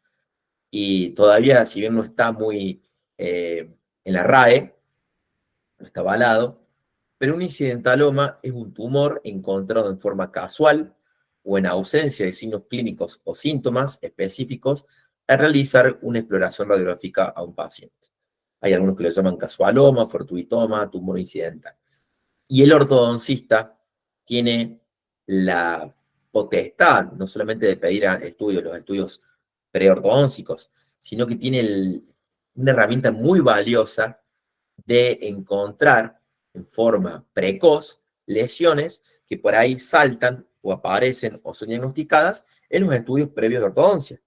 y todavía, si bien no está muy en la RAE, no está avalado, pero un incidentaloma es un tumor encontrado en forma casual o en ausencia de signos clínicos o síntomas específicos al realizar una exploración radiográfica a un paciente. Hay algunos que lo llaman casualoma, fortuitoma, tumor incidental. Y el ortodoncista tiene la potestad, no solamente de pedir estudios, los estudios preortodóncicos, sino que tiene una herramienta muy valiosa de encontrar en forma precoz lesiones que por ahí saltan o aparecen o son diagnosticadas en los estudios previos de ortodoncia.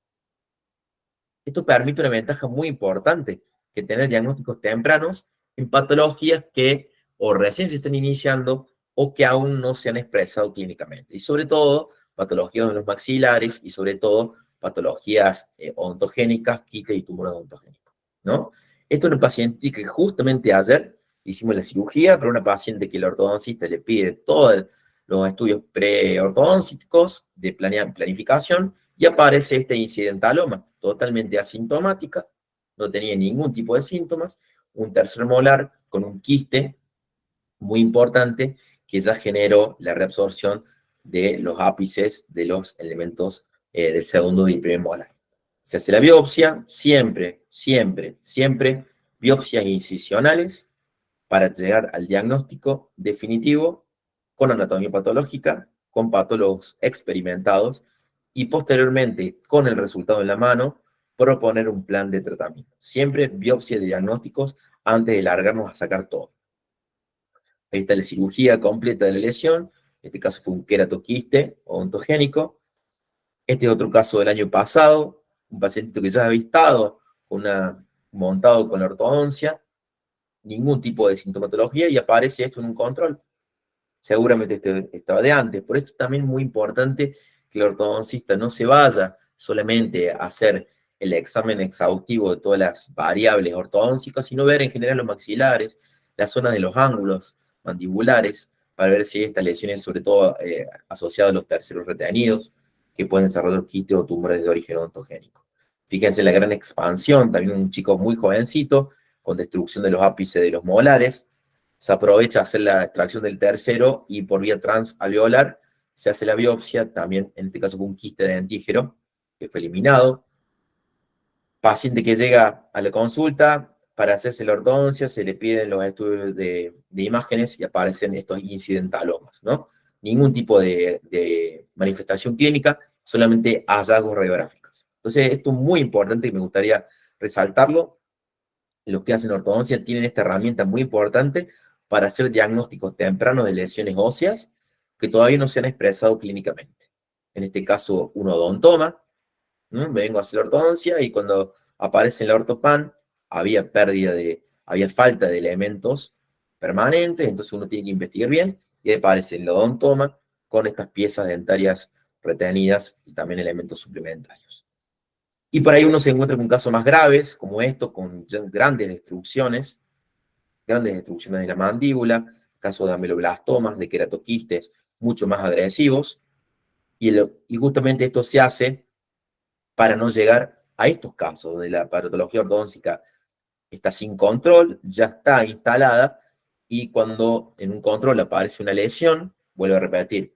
Esto permite una ventaja muy importante, que tener diagnósticos tempranos en patologías que o recién se están iniciando o que aún no se han expresado clínicamente. Y sobre todo, patologías de los maxilares y sobre todo patologías odontogénicas, quites y tumores odontogénicos, ¿no? Esto es un paciente que justamente ayer hicimos la cirugía para una paciente que el ortodoncista le pide todos los estudios preortodónticos de planificación y aparece este incidentaloma totalmente asintomática, no tenía ningún tipo de síntomas, un tercer molar con un quiste muy importante que ya generó la reabsorción de los ápices de los elementos del segundo y primer molar. Se hace la biopsia, siempre, siempre, siempre, biopsias incisionales para llegar al diagnóstico definitivo con anatomía patológica, con patólogos experimentados y posteriormente, con el resultado en la mano, proponer un plan de tratamiento. Siempre biopsias de diagnósticos antes de largarnos a sacar todo. Ahí está la cirugía completa de la lesión. En este caso fue un queratoquiste ontogénico. Este es otro caso del año pasado, un paciente que ya había estado montado con la ortodoncia, ningún tipo de sintomatología y aparece esto en un control. Seguramente estaba de antes. Por esto también es muy importante que el ortodoncista no se vaya solamente a hacer el examen exhaustivo de todas las variables ortodónticas, sino ver en general los maxilares, las zonas de los ángulos mandibulares, para ver si hay estas lesiones, sobre todo asociadas a los terceros retenidos, que pueden desarrollar quistes o tumores de origen ontogénico. Fíjense la gran expansión, también un chico muy jovencito, con destrucción de los ápices de los molares, se aprovecha a hacer la extracción del tercero y por vía transalveolar se hace la biopsia, también en este caso fue un quiste de dentígero que fue eliminado. Paciente que llega a la consulta para hacerse la ortodoncia, se le piden los estudios de imágenes y aparecen estos incidentalomas, ¿no? Ningún tipo de manifestación clínica, solamente hallazgos radiográficos. Entonces, esto es muy importante y me gustaría resaltarlo. Los que hacen ortodoncia tienen esta herramienta muy importante para hacer diagnósticos tempranos de lesiones óseas que todavía no se han expresado clínicamente. En este caso, un odontoma, ¿no? Vengo a hacer ortodoncia y cuando aparece en la ortopan había falta de elementos permanentes, entonces uno tiene que investigar bien y aparece el odontoma con estas piezas dentarias retenidas y también elementos suplementarios. Y por ahí uno se encuentra con casos más graves, como esto, con grandes destrucciones de la mandíbula, casos de ameloblastomas, de queratoquistes mucho más agresivos, y justamente esto se hace para no llegar a estos casos, donde la patología ortodóntica está sin control, ya está instalada, y cuando en un control aparece una lesión, vuelvo a repetir,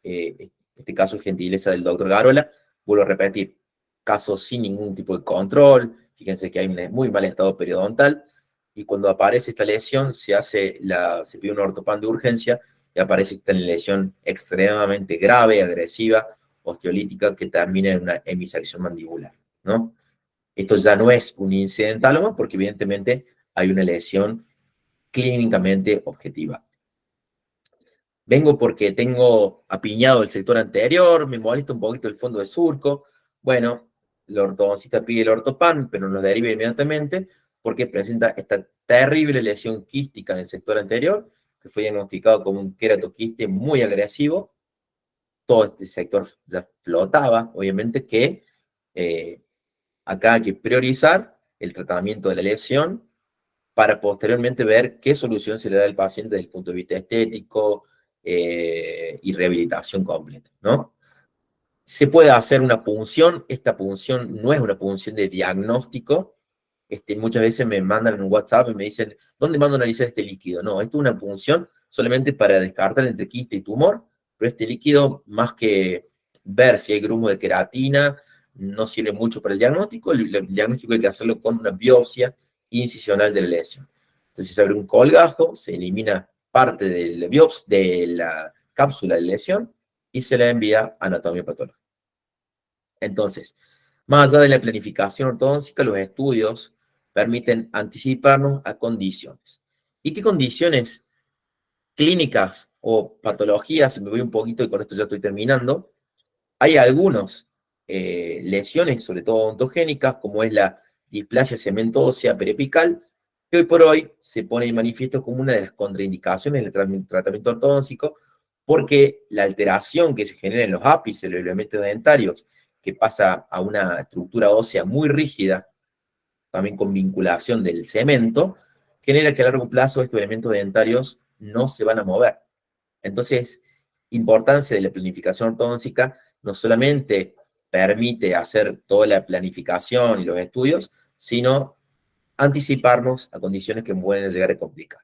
este caso es gentileza del doctor Garola, vuelvo a repetir, casos sin ningún tipo de control, fíjense que hay un muy mal estado periodontal, y cuando aparece esta lesión se pide un ortopan de urgencia y aparece esta lesión extremadamente grave, agresiva, osteolítica, que termina en una hemisección mandibular, ¿no? Esto ya no es un incidentaloma porque evidentemente hay una lesión clínicamente objetiva. Vengo porque tengo apiñado el sector anterior, me molesta un poquito el fondo de surco. Bueno, el ortodoncista pide el ortopan, pero nos deriva inmediatamente porque presenta esta terrible lesión quística en el sector anterior, que fue diagnosticado como un queratoquiste muy agresivo. Todo este sector ya flotaba, obviamente que acá hay que priorizar el tratamiento de la lesión para posteriormente ver qué solución se le da al paciente desde el punto de vista estético y rehabilitación completa, ¿no? Se puede hacer una punción, esta punción no es una punción de diagnóstico, muchas veces me mandan en un WhatsApp y me dicen, ¿dónde mando a analizar este líquido? No, esto es una punción solamente para descartar entre quiste y tumor, pero este líquido, más que ver si hay grumo de queratina, no sirve mucho para el diagnóstico. El diagnóstico hay que hacerlo con una biopsia incisional de la lesión. Entonces se abre un colgajo, se elimina parte de la cápsula de lesión y se le envía a anatomía patológica. Entonces, más allá de la planificación ortodóntica, los estudios permiten anticiparnos a condiciones. ¿Y qué condiciones clínicas o patologías? Si me voy un poquito y con esto ya estoy terminando. Hay algunas lesiones, sobre todo ontogénicas, como es la displasia cemento ósea periapical, que hoy por hoy se pone en manifiesto como una de las contraindicaciones del tratamiento ortodóntico, porque la alteración que se genera en los ápices, los elementos dentarios, que pasa a una estructura ósea muy rígida, también con vinculación del cemento, genera que a largo plazo estos elementos dentarios no se van a mover. Entonces, importancia de la planificación ortodòntica no solamente permite hacer toda la planificación y los estudios, sino anticiparnos a condiciones que pueden llegar a complicar.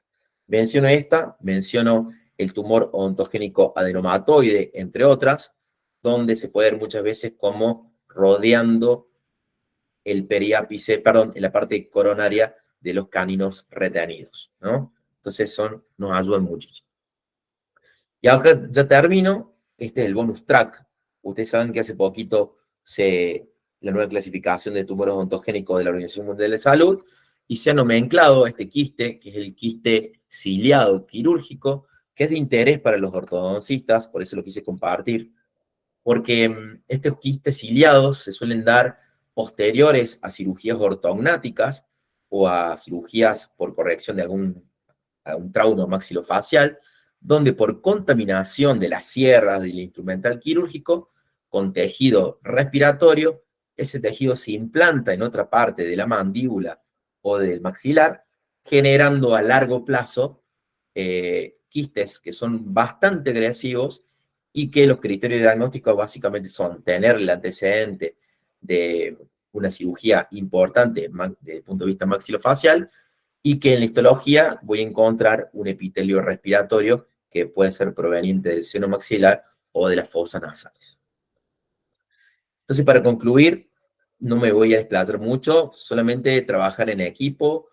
Menciono el tumor odontogénico adenomatoide, entre otras, donde se puede ver muchas veces como rodeando el periápice, perdón, en la parte coronaria de los caninos retenidos, ¿no? Entonces nos ayudan muchísimo. Y acá ya termino, este es el bonus track. Ustedes saben que hace poquito la nueva clasificación de tumores odontogénicos de la Organización Mundial de Salud, y se ha nomenclado este quiste, que es el quiste ciliado quirúrgico, que es de interés para los ortodoncistas, por eso lo quise compartir, porque estos quistes ciliados se suelen dar posteriores a cirugías ortognáticas o a cirugías por corrección de algún trauma maxilofacial, donde por contaminación de las sierras del instrumental quirúrgico con tejido respiratorio, ese tejido se implanta en otra parte de la mandíbula o del maxilar, generando a largo plazo quistes que son bastante agresivos y que los criterios diagnósticos básicamente son tener el antecedente de una cirugía importante desde el punto de vista maxilofacial y que en la histología voy a encontrar un epitelio respiratorio que puede ser proveniente del seno maxilar o de las fosas nasales. Entonces, para concluir, no me voy a desplazar mucho, solamente trabajar en equipo.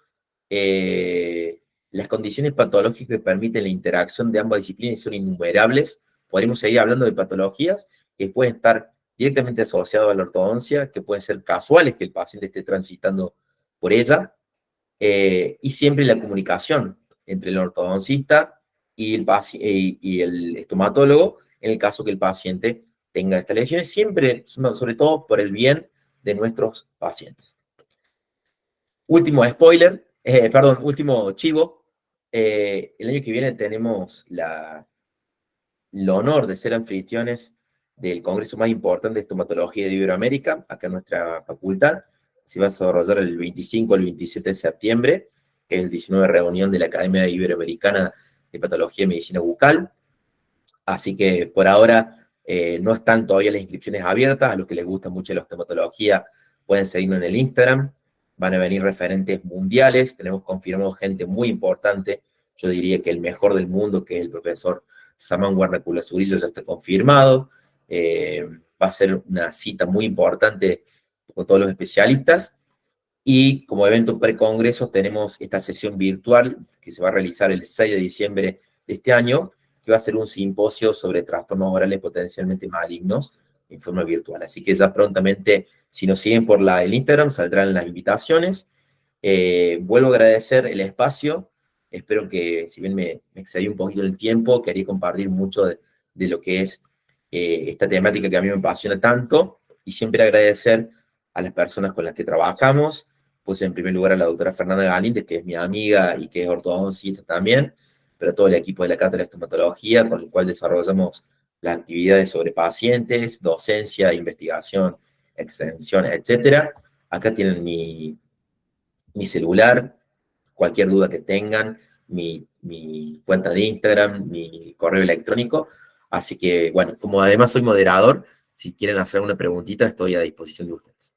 Las condiciones patológicas que permiten la interacción de ambas disciplinas son innumerables. Podríamos seguir hablando de patologías que pueden estar directamente asociadas a la ortodoncia, que pueden ser casuales que el paciente esté transitando por ella, y siempre la comunicación entre el ortodoncista y el estomatólogo, en el caso que el paciente tenga estas lesiones, siempre, sobre todo por el bien de nuestros pacientes. Último spoiler, último chivo. El año que viene tenemos el honor de ser anfitriones del congreso más importante de estomatología de Iberoamérica, acá en nuestra facultad. Se va a desarrollar el 25 al 27 de septiembre, que es el 19 reunión de la Academia Iberoamericana de Patología y Medicina Bucal. Así que por ahora no están todavía las inscripciones abiertas. A los que les gusta mucho la estomatología pueden seguirnos en el Instagram. Van a venir referentes mundiales. Tenemos confirmado gente muy importante. Yo diría que el mejor del mundo, que es el profesor Saman Guarnacula-Zurillo, ya está confirmado. Va a ser una cita muy importante con todos los especialistas. Y como evento pre-congresos tenemos esta sesión virtual que se va a realizar el 6 de diciembre de este año, que va a ser un simposio sobre trastornos orales potencialmente malignos en forma virtual. Así que ya prontamente, si nos siguen por el Instagram, saldrán las invitaciones. Vuelvo a agradecer el espacio. Espero que, si bien me excedí un poquito el tiempo, quería compartir mucho de lo que es esta temática que a mí me apasiona tanto, y siempre agradecer a las personas con las que trabajamos, pues en primer lugar a la doctora Fernanda Galíndez, que es mi amiga y que es ortodoncista también, pero a todo el equipo de la Cátedra de Estomatología, con el cual desarrollamos las actividades sobre pacientes, docencia, investigación, extensión, etc. Acá tienen mi celular, cualquier duda que tengan, mi cuenta de Instagram, mi correo electrónico. Así que, bueno, como además soy moderador, si quieren hacer alguna preguntita, estoy a disposición de ustedes.